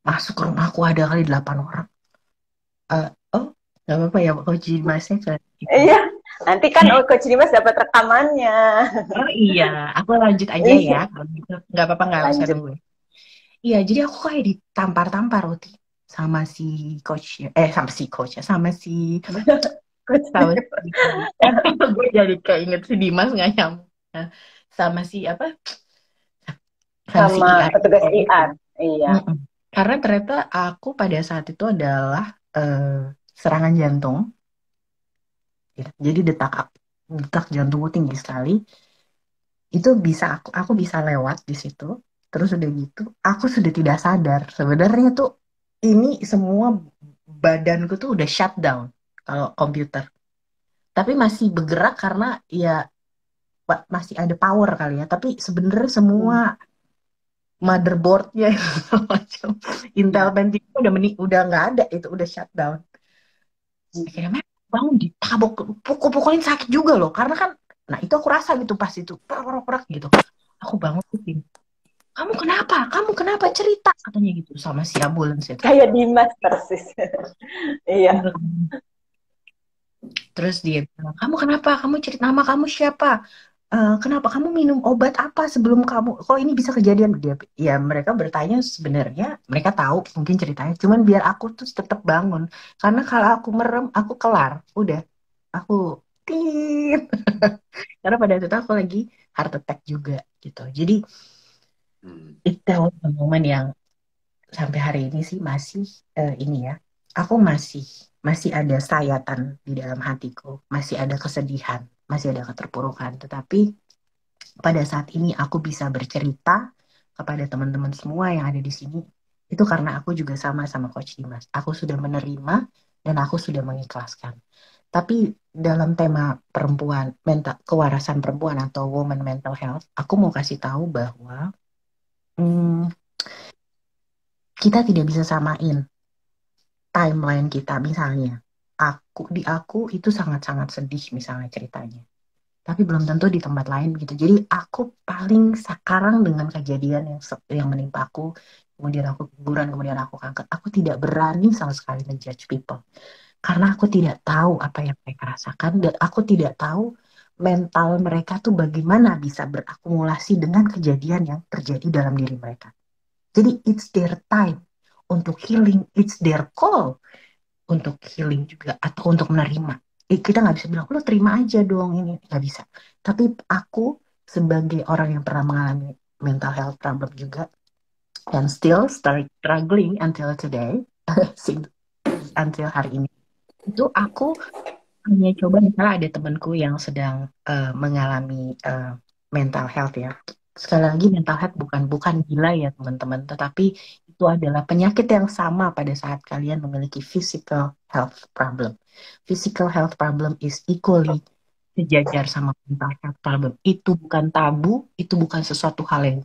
masuk ke rumahku ada kali 8 orang. Eh, oh, nggak apa-apa ya, Coach Masnya ke itu. Iya. Nanti kan Coach Dimas dapat rekamannya. Oh iya, aku lanjut aja ya. Iya. Kalau gitu. Nggak apa-apa, nggak usah Lanjut. nunggu. Iya, jadi aku kayak ditampar-tampar Uti sama si coach, sama si coach ya, sama si Coach sama Dimas. si gue jadi keinget si Dimas nggak nyambung. Nah, sama si apa? Sama si Sama IR petugas itu. IR. Iya. Mm-mm. Karena ternyata aku pada saat itu adalah serangan jantung, gitu. Jadi detak jantungku tinggi sekali. Itu bisa aku bisa lewat di situ. Terus udah gitu, aku sudah tidak sadar. Sebenarnya tuh ini semua badanku tuh udah shutdown kalau komputer. Tapi masih bergerak karena ya masih ada power kali ya. Tapi sebenarnya semua Hmm. motherboardnya macam Intel Iya. Pentium udah nggak ada, itu udah shutdown. Akhirnya memang bangun ditabok, pukul-pukulin sakit juga loh. Karena kan, nah itu aku rasa gitu pas itu, perak gitu. Aku bangun tuh, kamu kenapa? Kamu kenapa cerita? Katanya gitu sama si ambulans itu. Kayak Dimas persis. Iya. Terus dia bilang, kamu kenapa? Kamu cerita nama kamu siapa? Kenapa kamu minum obat apa sebelum kamu? Kok ini bisa kejadian? Dia, ya mereka bertanya sebenarnya mereka tahu mungkin ceritanya. Cuman biar aku tuh tetap bangun. Karena kalau aku merem, aku kelar. Udah, aku tit. Karena pada saat itu aku lagi heart attack juga gitu. Jadi Hmm. itu momen yang sampai hari ini sih masih ini ya, aku masih ada sayatan di dalam hatiku, masih ada kesedihan, masih ada keterpurukan. Tetapi pada saat ini aku bisa bercerita kepada teman-teman semua yang ada di sini, itu karena aku juga sama Coach Dimas. Aku sudah menerima dan aku sudah mengikhlaskan. Tapi dalam tema perempuan, kewarasan perempuan atau woman mental health, aku mau kasih tahu bahwa hmm, kita tidak bisa samain timeline kita misalnya. aku itu sangat-sangat sedih misalnya ceritanya. Tapi belum tentu di tempat lain gitu. Jadi aku paling sekarang dengan kejadian yang menimpa aku, kemudian aku guguran, kemudian aku kanker, aku tidak berani sama sekali menjudge people. Karena aku tidak tahu apa yang mereka rasakan dan aku tidak tahu mental mereka tuh bagaimana bisa berakumulasi dengan kejadian yang terjadi dalam diri mereka. Jadi it's their time untuk healing, it's their call untuk healing juga atau untuk menerima. Kita nggak bisa bilang, lo terima aja dong ini, nggak bisa. Tapi aku sebagai orang yang pernah mengalami mental health problem juga dan still struggling until today, until hari ini, itu aku hanya coba misalnya ada temanku yang sedang mengalami mental health ya. Sekali lagi mental health bukan gila ya teman-teman, tetapi itu adalah penyakit yang sama pada saat kalian memiliki physical health problem. Physical health problem is equally sejajar sama mental health problem. Itu bukan tabu, itu bukan sesuatu hal yang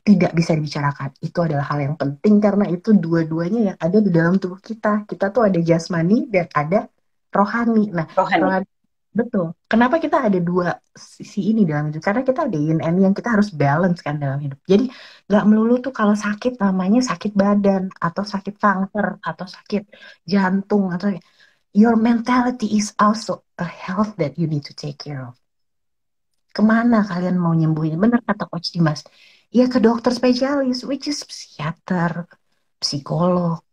tidak bisa dibicarakan. Itu adalah hal yang penting karena itu dua-duanya yang ada di dalam tubuh kita. Kita tuh ada jasmani dan ada rohani. Nah, Rohani. rohani betul. Kenapa kita ada dua sisi ini dalam hidup? Karena kita ada yin and yang kita harus balance kan dalam hidup. Jadi nggak melulu tuh kalau sakit namanya sakit badan atau sakit kanker atau sakit jantung atau your mentality is also a health that you need to take care of. Kemana kalian mau nyembuhin? Benar kata Coach Dimas. Ya ke dokter spesialis, which is psikiater, psikolog.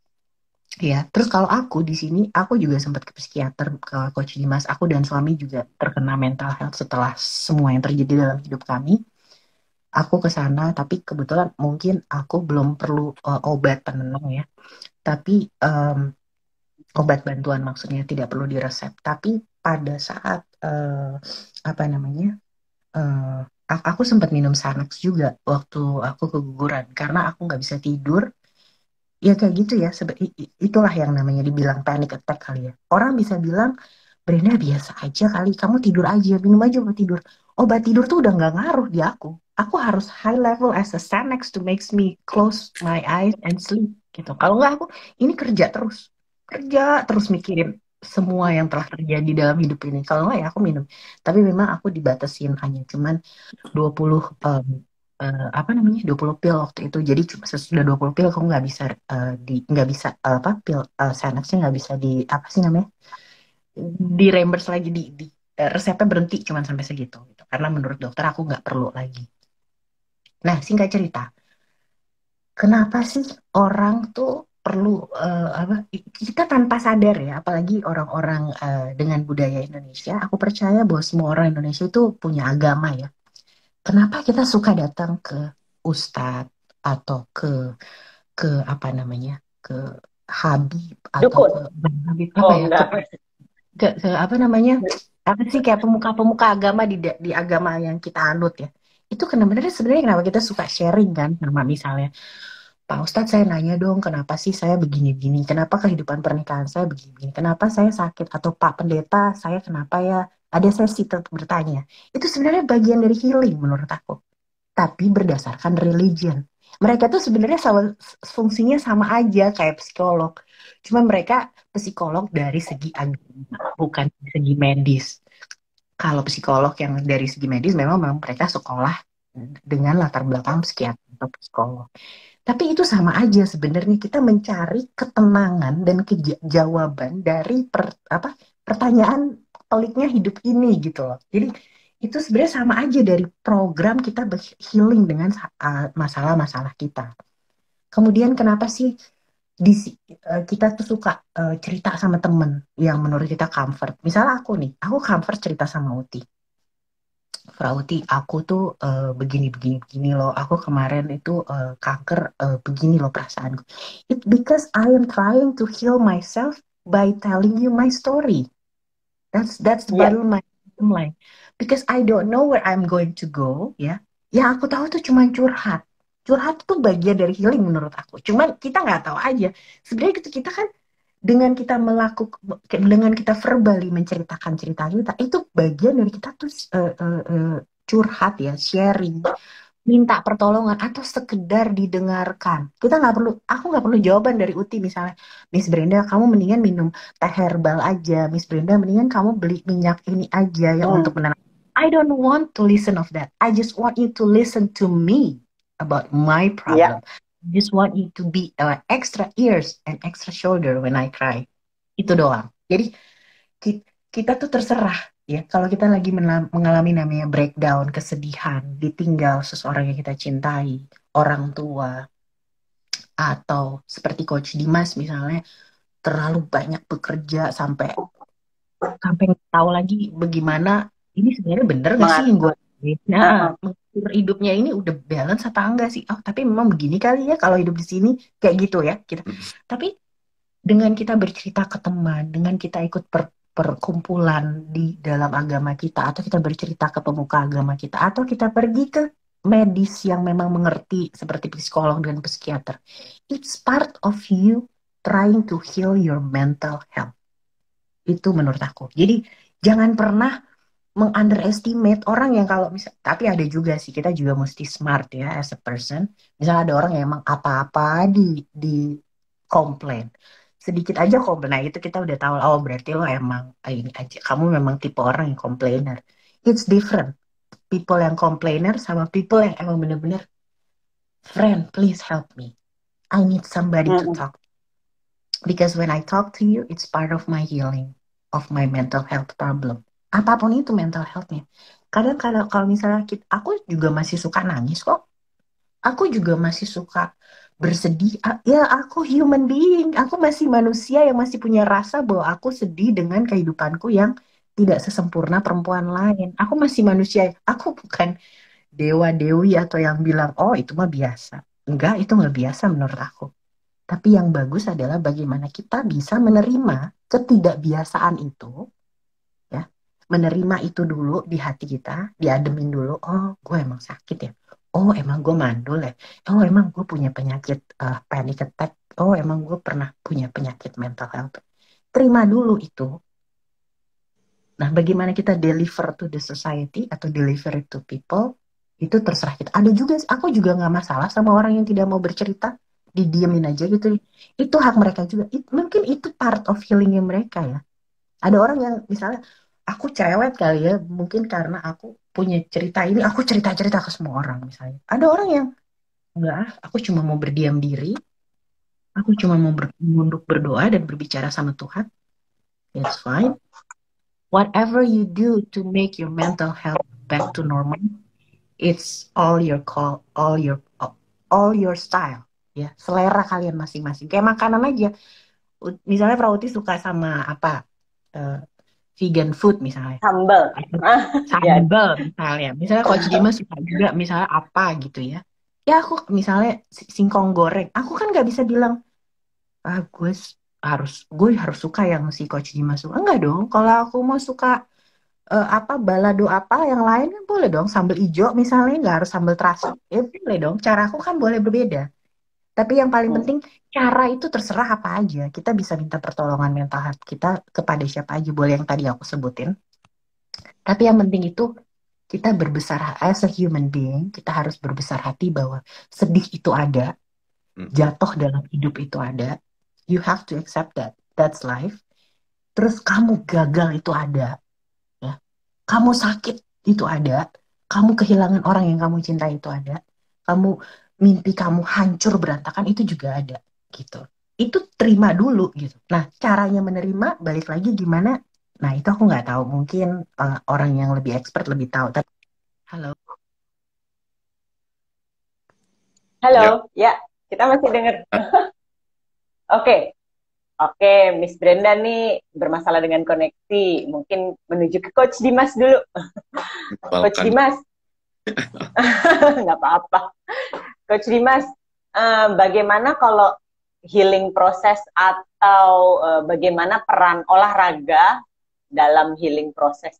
Ya, terus kalau aku di sini, aku juga sempat ke psikiater, ke Coach Dimas. Aku dan suami juga terkena mental health setelah semua yang terjadi dalam hidup kami. Aku ke sana, tapi kebetulan mungkin aku belum perlu obat penenang ya. Tapi obat bantuan maksudnya tidak perlu diresep. Tapi pada saat apa namanya? eh, aku sempat minum Xanax juga waktu aku keguguran karena aku nggak bisa tidur. Ya kayak gitu ya. Itulah yang namanya dibilang panic attack kali ya. Orang bisa bilang, Brenda biasa aja kali. Kamu tidur aja, minum aja obat tidur. Obat tidur tuh udah nggak ngaruh di aku. Aku harus high level as a Xanax to makes me close my eyes and sleep gitu. Kalau nggak aku ini kerja terus mikirin semua yang telah terjadi dalam hidup ini. Kalau nggak ya aku minum. Tapi memang aku dibatasin hanya cuman 20 apa namanya 20 pil waktu itu. Jadi cuma sesudah 20 pil kamu nggak bisa nggak bisa apa pil Xanaxnya nggak bisa di apa sih namanya di reimburse lagi di resepnya berhenti cuma sampai segitu gitu. Karena menurut dokter aku nggak perlu lagi. Nah, singkat cerita, kenapa sih orang tuh perlu apa kita tanpa sadar ya, apalagi orang-orang dengan budaya Indonesia, aku percaya bahwa semua orang Indonesia itu punya agama ya. Kenapa kita suka datang ke ustadz atau ke apa namanya ke Habib atau Dukun. ke Habib apa Oh, ya enggak. ke apa namanya apa sih kayak pemuka-pemuka agama di agama yang kita anut ya itu sebenarnya kenapa kita suka sharing kan sama misalnya Pak Ustadz saya nanya dong kenapa sih saya begini-begini kenapa kehidupan pernikahan saya begini kenapa saya sakit atau Pak Pendeta saya kenapa ya ada sesi tetap bertanya itu sebenarnya bagian dari healing menurut aku tapi berdasarkan religion. Mereka tuh sebenarnya fungsinya sama aja kayak psikolog. Cuma mereka psikolog dari segi agama, bukan dari segi medis. Kalau psikolog yang dari segi medis memang mereka sekolah dengan latar belakang psikiater atau psikolog. Tapi itu sama aja sebenarnya kita mencari ketenangan dan jawaban dari pertanyaan peliknya hidup ini gitu loh. Jadi itu sebenarnya sama aja dari program kita healing dengan masalah-masalah kita. Kemudian kenapa sih kita tuh suka cerita sama temen yang menurut kita comfort. Misalnya aku nih, aku comfort cerita sama Uti. Frauti, aku tuh begini loh. Aku kemarin itu kanker begini loh perasaanku. It because I am trying to heal myself by telling you my story. That's the Iya. bottom line. Because I don't know where I'm going to go, ya. Ya aku tahu tuh cuma curhat. Curhat itu bagian dari healing menurut aku. Cuman kita nggak tahu aja. Sebenarnya kita kan dengan kita verbally menceritakan cerita kita itu bagian dari kita tuh curhat ya sharing minta pertolongan atau sekedar didengarkan. Aku nggak perlu jawaban dari Uti misalnya, Miss Brenda, kamu mendingan minum teh herbal aja. Miss Brenda, mendingan kamu beli minyak ini aja yang untuk menenang. I don't want to listen of that. I just want you to listen to me about my Iya. problem. I just want you to be extra ears and extra shoulder when I cry. Itu doang. Jadi kita tuh terserah ya kalau kita lagi mengalami namanya breakdown, kesedihan, ditinggal seseorang yang kita cintai, orang tua, atau seperti Coach Dimas misalnya terlalu banyak bekerja sampai sampai nggak tahu lagi bagaimana ini sebenarnya bener gak sih yang gue Mengatur. nah Heeh. mengatur hidupnya ini udah balance apa enggak sih, oh tapi memang begini kali ya kalau hidup di sini kayak gitu ya kita. Tapi dengan kita bercerita ke teman, dengan kita ikut perkumpulan di dalam agama kita, atau kita bercerita ke pemuka agama kita, atau kita pergi ke medis yang memang mengerti seperti psikolog dan psikiater, it's part of you trying to heal your mental health. Itu menurut aku. Jadi jangan pernah mengunderestimate orang yang kalau misal, tapi ada juga sih kita juga mesti smart ya as a person. Misalnya ada orang yang emang apa-apa di komplain, sedikit aja komplain, nah itu kita udah tahu, oh berarti lo emang ini aja, kamu memang tipe orang yang komplainer. It's different, people yang komplainer sama people yang emang bener-bener, friend please help me, I need somebody to Mm-mm. talk, because when I talk to you it's part of my healing of my mental health problem, apapun itu mental healthnya. Kadang kalau misalnya aku juga masih suka nangis kok, aku juga masih suka bersedih. Ya, aku human being. Aku masih manusia yang masih punya rasa bahwa aku sedih dengan kehidupanku yang tidak sesempurna perempuan lain. Aku masih manusia. Aku bukan dewa-dewi atau yang bilang, oh itu mah biasa. Enggak, itu nggak biasa menurut aku. Tapi yang bagus adalah bagaimana kita bisa menerima ketidakbiasaan itu, ya, menerima itu dulu di hati kita, diademin dulu, oh gue emang sakit ya, oh emang gue mandul ya, oh emang gue punya penyakit panic attack, oh emang gue pernah punya penyakit mental health, terima dulu itu. Nah, bagaimana kita deliver to the society atau deliver it to people, itu terserah kita. Ada juga, aku juga nggak masalah sama orang yang tidak mau bercerita, didiemin aja gitu, itu hak mereka juga. Mungkin itu part of healingnya mereka ya. Ada orang yang misalnya, aku cewek kali ya, mungkin karena aku punya cerita ini, aku cerita-cerita ke semua orang misalnya. Ada orang yang, enggak, aku cuma mau berdiam diri, aku cuma mau menunduk berdoa dan berbicara sama Tuhan. It's fine. Whatever you do to make your mental health back to normal, it's all your call, all your style. Ya, selera kalian masing-masing. Kayak makanan aja. Misalnya Prauti suka sama apa? eh, Vegan food misalnya. Sambal. Ya. Sambal misalnya Coach Dimas suka juga misalnya apa gitu ya, ya aku misalnya singkong goreng, aku kan nggak bisa bilang gue harus suka yang si Coach Dimas suka, enggak dong. Kalau aku mau suka apa balado apa yang lain kan boleh dong, sambal ijo misalnya nggak harus sambal terasi, ya boleh dong, cara aku kan boleh berbeda. Tapi yang paling Hmm. penting cara itu terserah apa aja, kita bisa minta pertolongan mental health kita kepada siapa aja, boleh yang tadi aku sebutin. Tapi yang penting itu kita berbesar, as a human being, kita harus berbesar hati bahwa sedih itu ada, jatuh dalam hidup itu ada. You have to accept that. That's life. Terus kamu gagal itu ada, ya. Kamu sakit itu ada. Kamu kehilangan orang yang kamu cintai itu ada. Kamu mimpi kamu hancur berantakan itu juga ada, gitu. Itu terima dulu gitu. Nah, caranya menerima balik lagi gimana? Nah, itu aku nggak tahu. Mungkin orang yang lebih expert lebih tahu. Tapi halo. Halo, Yap. ya, kita masih dengar. Oke, oke, Miss Brenda nih bermasalah dengan koneksi. Mungkin menuju ke Coach Dimas dulu. Coach Balkan. Dimas, nggak apa-apa. Coach Dimas, bagaimana kalau healing proses atau bagaimana peran olahraga dalam healing proses?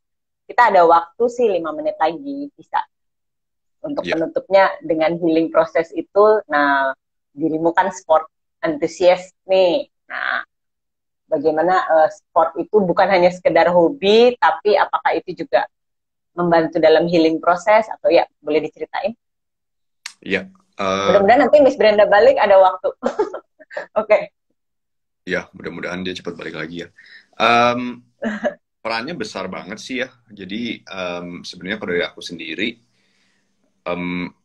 Kita ada waktu sih 5 menit lagi, bisa untuk Ya. penutupnya dengan healing proses itu. Nah, dirimu kan sport enthusiast nih. Nah, bagaimana sport itu bukan hanya sekedar hobi, tapi apakah itu juga membantu dalam healing proses, atau ya boleh diceritain? Ya, Mudah-mudahan nanti Miss Brenda balik ada waktu. Oke. ya mudah-mudahan dia cepat balik lagi ya. Em, Perannya besar banget sih ya. Jadi sebenarnya kalau dari aku sendiri,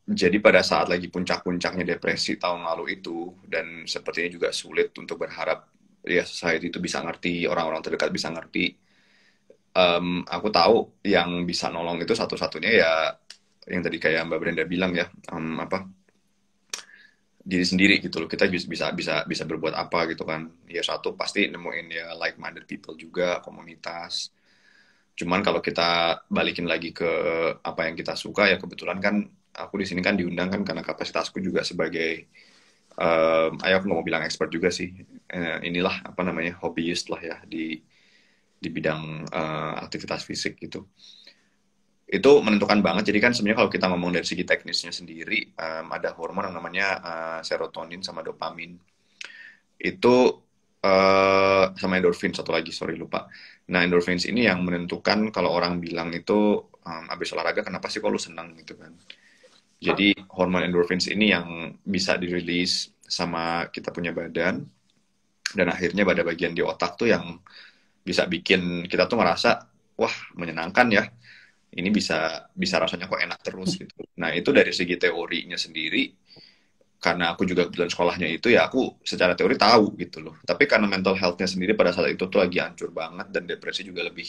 jadi pada saat lagi puncak-puncaknya depresi tahun lalu itu, dan sepertinya juga sulit untuk berharap ya society itu bisa ngerti, orang-orang terdekat bisa ngerti. Aku tahu yang bisa nolong itu satu-satunya ya yang tadi kayak Mbak Brenda bilang ya, apa, diri sendiri gitu loh. Kita bisa bisa bisa berbuat apa gitu kan. Ya satu pasti nemuin ya like minded people juga, komunitas. Cuman kalau kita balikin lagi ke apa yang kita suka ya, kebetulan kan aku di sini kan diundang kan karena kapasitasku juga sebagai ayo aku nggak mau bilang expert juga sih. Inilah apa namanya, hobbyist lah ya di bidang aktivitas fisik gitu. Itu menentukan banget. Jadi kan sebenarnya kalau kita ngomong dari segi teknisnya sendiri, ada hormon yang namanya serotonin sama dopamin. Itu sama endorfin satu lagi, sorry lupa. Nah, endorfins ini yang menentukan kalau orang bilang itu abis olahraga kenapa sih kok lu senang gitu kan. Jadi hormon endorfins ini yang bisa dirilis sama kita punya badan, dan akhirnya pada bagian di otak tuh yang bisa bikin kita tuh ngerasa wah menyenangkan ya, ini bisa bisa rasanya kok enak terus gitu. Nah itu dari segi teorinya sendiri, karena aku juga kebetulan sekolahnya itu ya aku secara teori tahu gitu loh. Tapi karena mental health-nya sendiri pada saat itu tuh lagi hancur banget, dan depresi juga lebih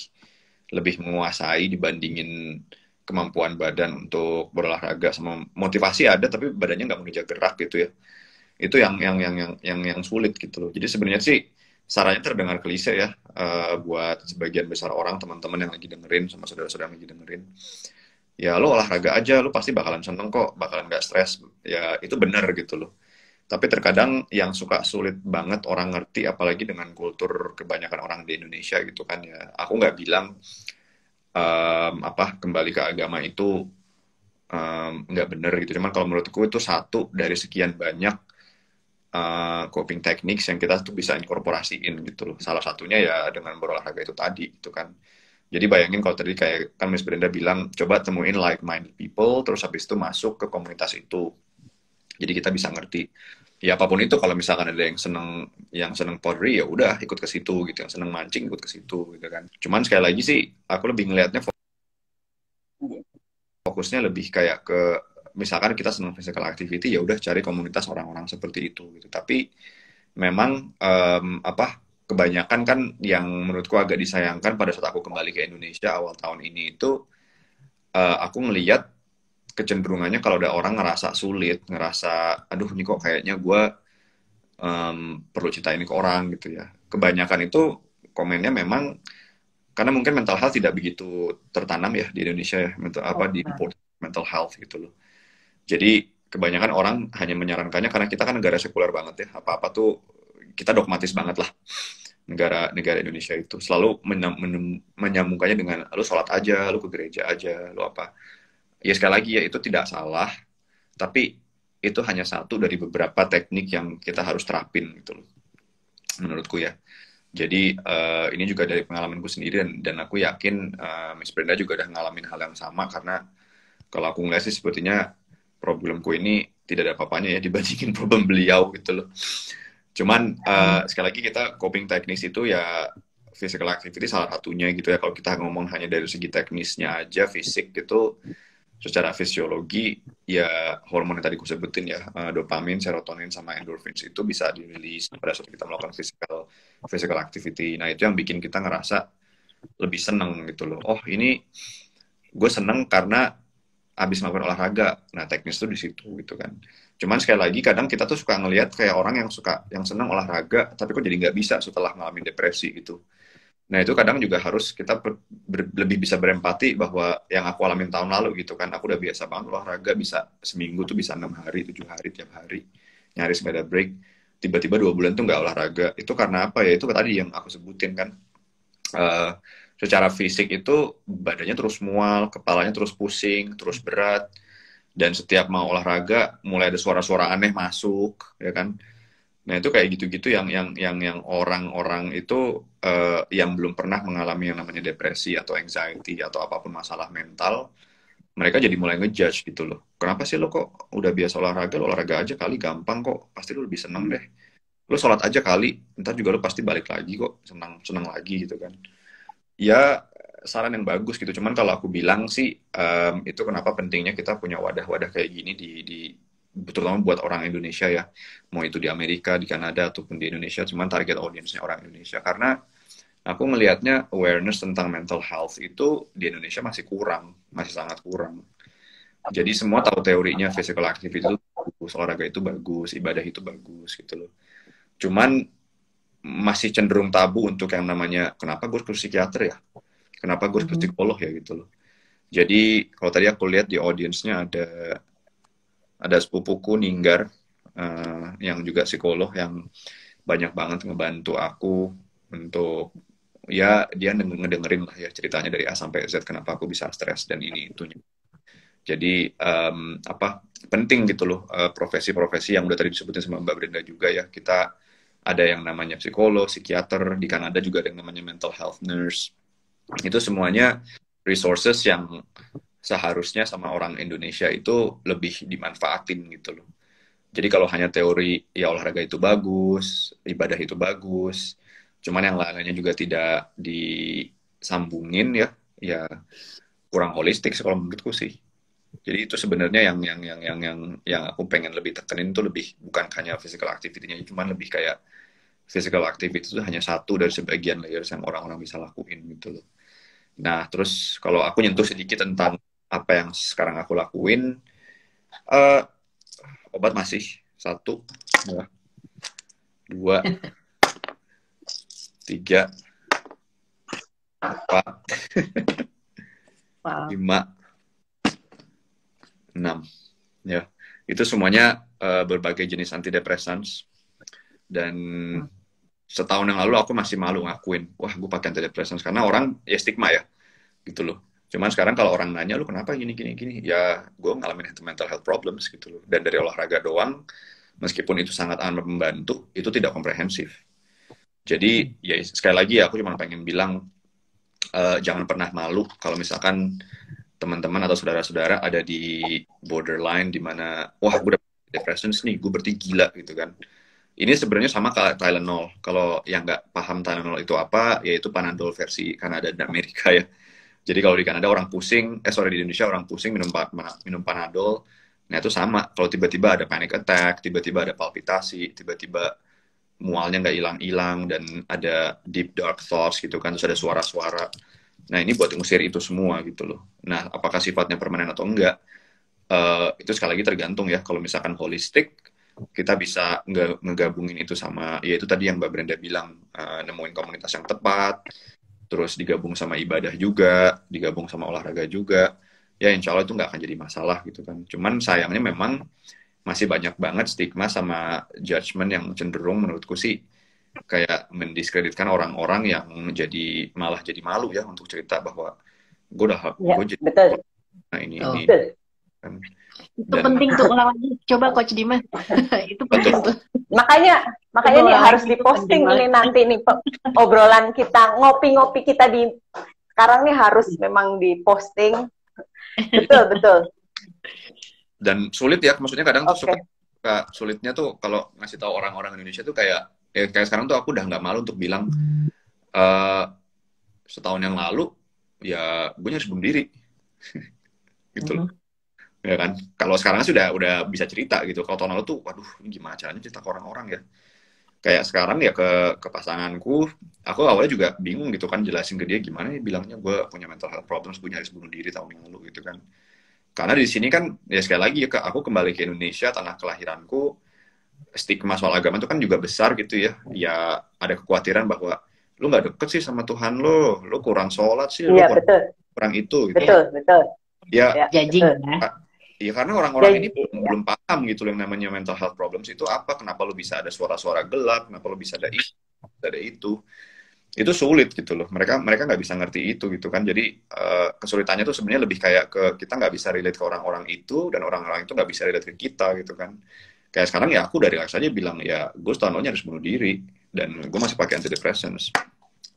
lebih menguasai dibandingin kemampuan badan untuk berolahraga, sama motivasi ada tapi badannya nggak mau gerak gitu ya. Itu yang sulit gitu loh. Jadi sebenarnya sih sarannya terdengar klise ya, buat sebagian besar orang, teman-teman yang lagi dengerin sama saudara-saudara yang lagi dengerin, ya lo olahraga aja, lo pasti bakalan seneng kok, bakalan gak stres. Ya itu benar gitu loh. Tapi terkadang yang suka sulit banget orang ngerti, apalagi dengan kultur kebanyakan orang di Indonesia gitu kan ya. Aku nggak bilang apa kembali ke agama itu nggak bener gitu. Cuman kalau menurutku itu satu dari sekian banyak coping techniques yang kita tuh bisa inkorporasiin gitu loh. Salah satunya ya dengan berolahraga itu tadi gitu kan. Jadi bayangin kalau tadi kayak kan Miss Brenda bilang, coba temuin like-minded people, terus habis itu masuk ke komunitas itu. Jadi kita bisa ngerti. Ya apapun itu, kalau misalkan ada yang seneng pottery, ya udah ikut ke situ gitu. Yang seneng mancing ikut ke situ gitu kan. Cuman sekali lagi sih, aku lebih ngelihatnya fokusnya lebih kayak ke misalkan kita senang physical activity, ya udah cari komunitas orang-orang seperti itu gitu. Tapi memang apa kebanyakan kan yang menurutku agak disayangkan pada saat aku kembali ke Indonesia awal tahun ini itu, aku ngelihat kecenderungannya kalau ada orang ngerasa sulit, ngerasa aduh ini kok kayaknya gue perlu cerita ini ke orang gitu ya. Kebanyakan itu komennya memang karena mungkin mental health tidak begitu tertanam ya di Indonesia ya, apa di mental health gitu loh. Jadi kebanyakan orang hanya menyarankannya karena kita kan negara sekuler banget ya, apa-apa tuh kita dogmatis banget lah. Negara Indonesia itu selalu menyambungkannya dengan lu sholat aja, lu ke gereja aja, lu apa. Ya sekali lagi ya itu tidak salah, tapi itu hanya satu dari beberapa teknik yang kita harus terapin gitu loh, menurutku ya. Jadi ini juga dari pengalamanku sendiri, dan aku yakin Miss Brenda juga udah ngalamin hal yang sama, karena kalau aku ngeliat sih sepertinya problemku ini tidak ada apa-apanya ya dibandingin problem beliau gitu loh. Cuman sekali lagi kita coping teknis itu ya physical activity salah satunya gitu ya. Kalau kita ngomong hanya dari segi teknisnya aja, fisik gitu, secara fisiologi ya hormon yang tadi aku sebutin ya, dopamin, serotonin, sama endorphins itu bisa dirilis pada saat kita melakukan physical activity. Nah itu yang bikin kita ngerasa lebih seneng gitu loh. Oh ini gue seneng karena abis melakukan olahraga. Nah teknis tuh di situ gitu kan. Cuman sekali lagi kadang kita tuh suka ngelihat kayak orang yang seneng olahraga tapi kok jadi nggak bisa setelah ngalamin depresi gitu. Nah itu kadang juga harus kita lebih bisa berempati bahwa yang aku alamin tahun lalu gitu kan, aku udah biasa banget olahraga, bisa seminggu tuh bisa 6 hari, 7 hari tiap hari, nyaris gak ada break. Tiba-tiba 2 bulan tuh nggak olahraga. Itu karena apa ya? Itu tadi yang aku sebutin kan. Secara fisik itu badannya terus mual, kepalanya terus pusing, terus berat, dan setiap mau olahraga mulai ada suara-suara aneh masuk, ya kan? Nah itu kayak gitu-gitu yang orang-orang itu yang belum pernah mengalami yang namanya depresi atau anxiety atau apapun masalah mental, mereka jadi mulai ngejudge gitu loh. Kenapa sih lo kok udah biasa olahraga, lo olahraga aja kali gampang kok, pasti lo lebih seneng deh. Lo sholat aja kali, ntar juga lo pasti balik lagi kok, senang lagi gitu kan. Ya saran yang bagus gitu. Cuman kalau aku bilang sih itu kenapa pentingnya kita punya wadah-wadah kayak gini di terutama buat orang Indonesia ya. Mau itu di Amerika, di Kanada ataupun di Indonesia, cuman target audiensnya orang Indonesia karena aku ngelihatnya awareness tentang mental health itu di Indonesia masih kurang, masih sangat kurang. Jadi semua tahu teorinya physical activity itu bagus, olahraga itu bagus, ibadah itu bagus gitu loh. Cuman masih cenderung tabu untuk yang namanya kenapa gue ke psikiater ya? Kenapa gue ke psikolog ya gitu loh. Jadi kalau tadi aku lihat di audiensnya ada sepupuku Ninggar yang juga psikolog yang banyak banget ngebantu aku untuk ya dia ngedengerin lah ya ceritanya dari A sampai Z kenapa aku bisa stres dan ini itunya. Jadi penting gitu loh profesi-profesi yang udah tadi disebutin sama Mbak Brenda juga ya, kita ada yang namanya psikolog, psikiater, di Kanada juga ada yang namanya mental health nurse. Itu semuanya resources yang seharusnya sama orang Indonesia itu lebih dimanfaatin gitu loh. Jadi kalau hanya teori ya olahraga itu bagus, ibadah itu bagus, cuman yang lainnya juga tidak disambungin ya kurang holistik sih kalau menurutku sih. Jadi itu sebenarnya yang aku pengen lebih tekenin tuh lebih bukan hanya physical activity-nya, cuman lebih kayak physical activity itu hanya satu dari sebagian layers yang orang-orang bisa lakuin gitu loh. Nah, terus kalau aku nyentuh sedikit tentang apa yang sekarang aku lakuin, obat masih 1, 2, 3, 4, 5, 6. Ya, itu semuanya berbagai jenis antidepresan. Dan setahun yang lalu aku masih malu ngakuin, wah gue pakai antidepresan karena orang ya stigma ya, gitu loh. Cuman sekarang kalau orang nanya lu kenapa gini, ya gue ngalamin mental health problems gitu loh. Dan dari olahraga doang, meskipun itu sangat amat membantu, itu tidak komprehensif. Jadi ya sekali lagi ya aku cuma pengen bilang jangan pernah malu kalau misalkan teman-teman atau saudara-saudara ada di borderline di mana wah gue udah depression nih, gue berarti gila gitu kan. Ini sebenarnya sama kayak Tylenol. Kalau yang nggak paham Tylenol itu apa, yaitu Panadol versi Kanada dan Amerika ya. Jadi kalau di Kanada orang pusing, di Indonesia orang pusing minum Panadol. Nah itu sama. Kalau tiba-tiba ada panic attack, tiba-tiba ada palpitasi, tiba-tiba mualnya nggak hilang-hilang dan ada deep dark thoughts gitu kan, terus ada suara-suara. Nah ini buat ngusir itu semua gitu loh. Nah apakah sifatnya permanen atau enggak? Itu sekali lagi tergantung ya. Kalau misalkan holistik, kita bisa ngegabungin itu sama, ya itu tadi yang Mbak Brenda bilang, nemuin komunitas yang tepat, terus digabung sama ibadah juga, digabung sama olahraga juga, ya insya Allah itu nggak akan jadi masalah gitu kan. Cuman sayangnya memang masih banyak banget stigma sama judgement yang cenderung menurutku sih kayak mendiskreditkan orang-orang yang malah jadi malu ya untuk cerita bahwa gue jadi betul. Nah ini kan. Itu penting tuh ulang lagi. Coba Coach Dimas. Itu penting tuh. Makanya ini harus diposting ini nanti nih obrolan kita, ngopi-ngopi kita di sekarang nih harus memang diposting. Betul. Dan sulit ya, maksudnya kadang tuh suka sulitnya tuh kalau ngasih tahu orang-orang Indonesia tuh kayak sekarang tuh aku udah nggak malu untuk bilang setahun yang lalu ya gue harus bunuh diri gitu loh. Ya kan, kalau sekarang sih udah bisa cerita gitu. Kalau tahun lalu tuh waduh ini gimana caranya cerita ke orang-orang ya. Kayak sekarang ya ke pasanganku, aku awalnya juga bingung gitu kan jelasin ke dia gimana ya bilangnya gue punya mental health problems, gue nyaris bunuh diri tahun yang lalu gitu kan. Karena di sini kan ya sekali lagi ya aku kembali ke Indonesia, tanah kelahiranku, stigma soal agama itu kan juga besar gitu ya. Ya ada kekhawatiran bahwa lu nggak deket sih sama Tuhan lu kurang sholat sih, lu kurang itu gitu. Betul. Ya judging ya karena orang-orang ini belum paham gitu yang namanya mental health problems itu apa, kenapa lu bisa ada suara-suara gelap, kenapa lu bisa ada itu sulit gitu loh. Mereka nggak bisa ngerti itu gitu kan. Jadi kesulitannya tuh sebenarnya lebih kayak ke kita nggak bisa relate ke orang-orang itu, dan orang-orang itu nggak bisa relate ke kita gitu kan. Kayak sekarang ya aku dari relax aja bilang ya gue setahun lalu harus bunuh diri dan gue masih pakai antidepressants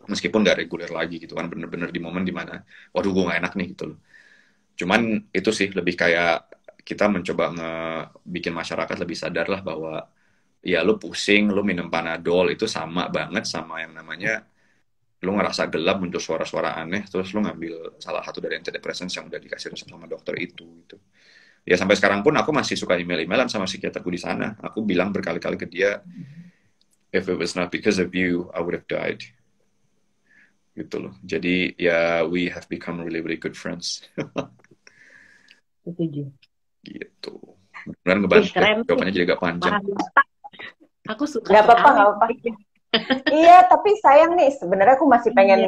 meskipun nggak reguler lagi gitu kan, bener-bener di momen dimana waduh gue nggak enak nih gitu loh. Cuman itu sih lebih kayak kita mencoba bikin masyarakat lebih sadar lah bahwa ya lu pusing, lu minum Panadol itu sama banget sama yang namanya lu ngerasa gelap muncul suara-suara aneh terus lu ngambil salah satu dari antidepressants yang udah dikasih resep sama dokter itu gitu. Ya sampai sekarang pun aku masih suka email-emailan sama psikiaterku di sana. Aku bilang berkali-kali ke dia, if it was not because of you, I would have died. Gitu loh. Jadi ya we have become really really good friends. Setuju. Gitu. Beneran ngebantu. Keren. Jawabannya jadi agak panjang. Aku suka. Gak apa-apa, gak apa-apa. Iya, tapi sayang nih, sebenarnya aku masih pengen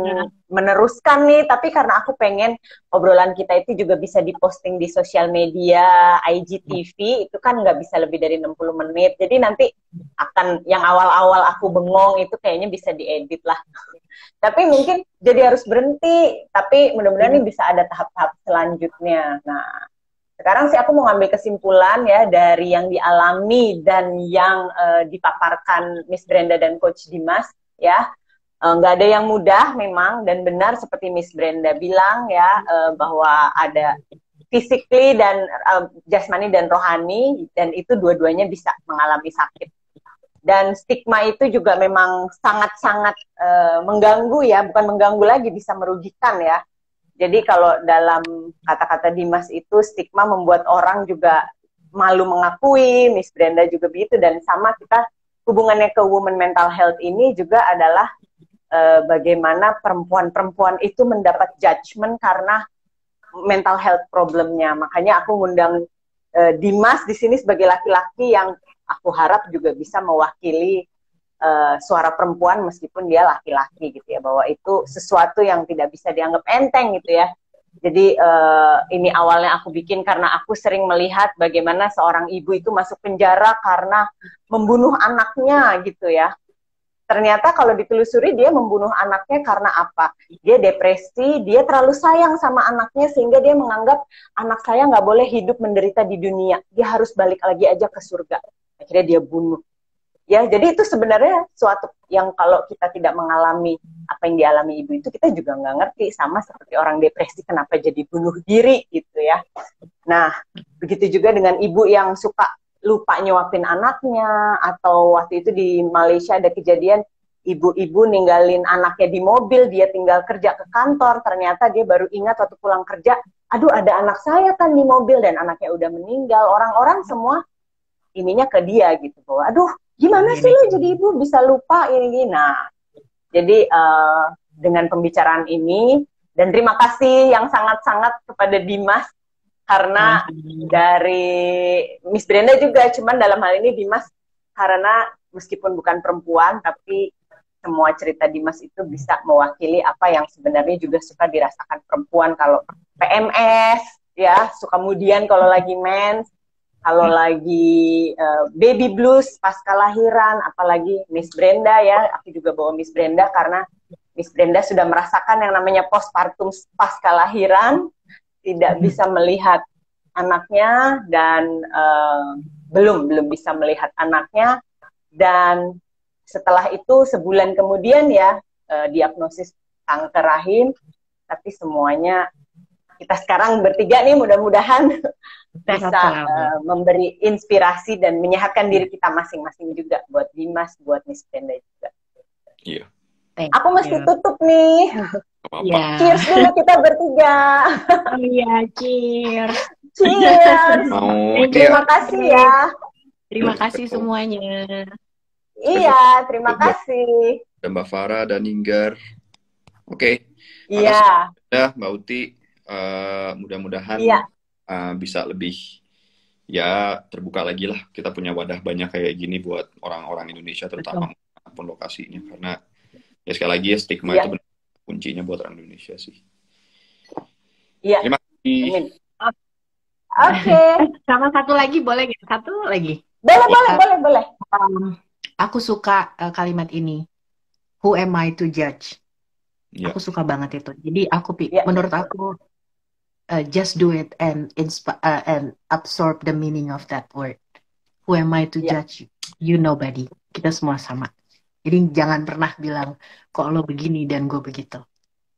meneruskan nih, tapi karena aku pengen obrolan kita itu juga bisa diposting di sosial media, IGTV, itu kan nggak bisa lebih dari 60 menit, jadi nanti akan, yang awal-awal aku bengong itu kayaknya bisa diedit lah. Tapi mungkin jadi harus berhenti, tapi mudah-mudahan ini bisa ada tahap-tahap selanjutnya. Nah, sekarang sih aku mau ngambil kesimpulan ya dari yang dialami dan yang dipaparkan Miss Brenda dan Coach Dimas ya. Nggak ada yang mudah memang, dan benar seperti Miss Brenda bilang ya, bahwa ada physically dan jasmani dan rohani, dan itu dua-duanya bisa mengalami sakit. Dan stigma itu juga memang sangat-sangat mengganggu ya, bukan mengganggu lagi, bisa merugikan ya. Jadi kalau dalam kata-kata Dimas itu, stigma membuat orang juga malu mengakui, Miss Brenda juga begitu, dan sama kita hubungannya ke women mental health ini juga adalah bagaimana perempuan-perempuan itu mendapat judgment karena mental health problemnya. Makanya aku ngundang Dimas di sini sebagai laki-laki yang aku harap juga bisa mewakili suara perempuan meskipun dia laki-laki gitu ya, bahwa itu sesuatu yang tidak bisa dianggap enteng gitu ya. Jadi ini awalnya aku bikin karena aku sering melihat bagaimana seorang ibu itu masuk penjara karena membunuh anaknya gitu ya. Ternyata kalau ditelusuri dia membunuh anaknya karena apa? Dia depresi, dia terlalu sayang sama anaknya sehingga dia menganggap anak saya nggak boleh hidup menderita di dunia, dia harus balik lagi aja ke surga. Akhirnya dia bunuh. Ya, jadi itu sebenarnya suatu yang kalau kita tidak mengalami apa yang dialami ibu itu, kita juga nggak ngerti. Sama seperti orang depresi, kenapa jadi bunuh diri gitu ya. Nah, begitu juga dengan ibu yang suka lupa nyuapin anaknya, atau waktu itu di Malaysia ada kejadian ibu-ibu ninggalin anaknya di mobil, dia tinggal kerja ke kantor, ternyata dia baru ingat waktu pulang kerja, aduh ada anak saya kan di mobil dan anaknya udah meninggal. Orang-orang semua ininya ke dia gitu, bahwa aduh gimana sih lo jadi ibu bisa lupa ini. Nah, jadi dengan pembicaraan ini, dan terima kasih yang sangat-sangat kepada Dimas, karena dari Miss Brenda juga, cuman dalam hal ini Dimas karena meskipun bukan perempuan, tapi semua cerita Dimas itu bisa mewakili apa yang sebenarnya juga suka dirasakan perempuan kalau PMS, ya, kemudian kalau lagi mens, kalau lagi baby blues pasca lahiran, apalagi Miss Brenda ya, aku juga bawa Miss Brenda karena Miss Brenda sudah merasakan yang namanya postpartum pasca lahiran, tidak bisa melihat anaknya dan belum bisa melihat anaknya, dan setelah itu sebulan kemudian ya diagnosis kanker rahim, tapi semuanya kita sekarang bertiga nih mudah-mudahan bisa memberi inspirasi dan menyehatkan diri kita masing-masing juga, buat Dimas, buat Miss Brenda juga. Iya. Aku mesti tutup nih. Yeah. Cheers dulu kita bertiga. Iya, cheers. Cheers. Terima kasih ya. Terima kasih semuanya. Iya, terima kasih. Dan Mbak Farah dan Ninggar. Oke. Iya. Ya, Mbak Uti. Mudah-mudahan bisa lebih ya terbuka lagi lah. Kita punya wadah banyak kayak gini buat orang-orang Indonesia, terutama pun lokasinya, karena ya sekali lagi ya stigma itu benar kuncinya buat orang Indonesia sih. Iya. Terima kasih. Oke. Sama satu lagi boleh nggak? Satu lagi. Boleh. Aku suka kalimat ini. Who am I to judge? Yeah. Aku suka banget itu. Jadi menurut aku just do it and absorb the meaning of that word. Who am I to judge? You nobody. Kita semua sama. Jadi jangan pernah bilang kok lo begini dan gue begitu.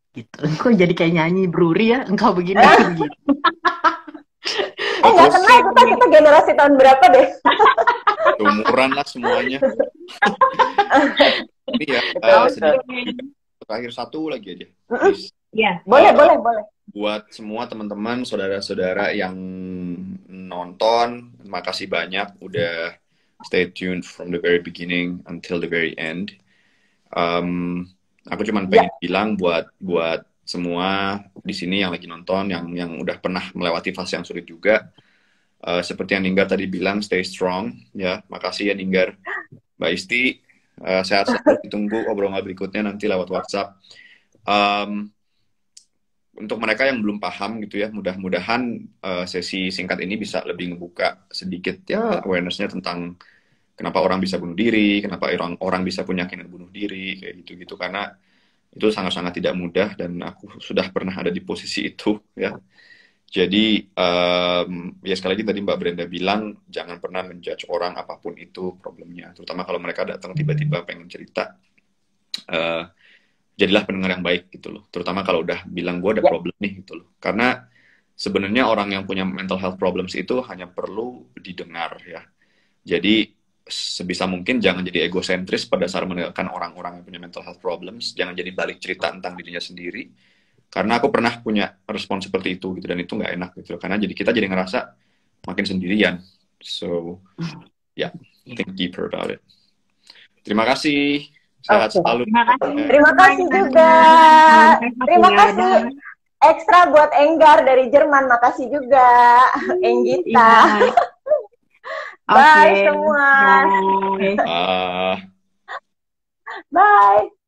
Gitu. Kok jadi kayak nyanyi Bruri ya? Engkau begini, aku begitu. nggak kenal kita generasi tahun berapa deh? Umuran lah semuanya. Ini ya, terakhir satu lagi aja. Iya. Boleh. Buat semua teman-teman, saudara-saudara yang nonton, makasih banyak udah stay tuned from the very beginning until the very end. Aku cuma pengen bilang buat semua di sini yang lagi nonton, yang udah pernah melewati fase yang sulit juga. Seperti yang Ninggar tadi bilang, stay strong. Ya, makasih ya Ninggar. Mbak Isti, sehat selalu. Ditunggu obrolan berikutnya nanti lewat WhatsApp. Untuk mereka yang belum paham gitu ya, mudah-mudahan sesi singkat ini bisa lebih ngebuka sedikit ya awareness-nya tentang kenapa orang bisa bunuh diri, kenapa orang bisa punya keinginan bunuh diri, kayak gitu-gitu. Karena itu sangat-sangat tidak mudah dan aku sudah pernah ada di posisi itu ya. Jadi ya sekali lagi tadi Mbak Brenda bilang jangan pernah menjudge orang apapun itu problemnya, terutama kalau mereka datang tiba-tiba pengen cerita. Jadilah pendengar yang baik gitu loh, terutama kalau udah bilang gue ada problem nih gitu loh. Karena sebenarnya orang yang punya mental health problems itu hanya perlu didengar ya. Jadi sebisa mungkin jangan jadi egosentris pada saat mendengarkan orang-orang yang punya mental health problems. Jangan jadi balik cerita tentang dirinya sendiri. Karena aku pernah punya respon seperti itu gitu, dan itu nggak enak gitu. Karena kita jadi ngerasa makin sendirian. So, think deeper about it. Terima kasih. Sehat selalu. Terima kasih juga. Terima kasih ekstra buat Enggar dari Jerman. Makasih juga, Enggita. Bye semua. Bye. Bye.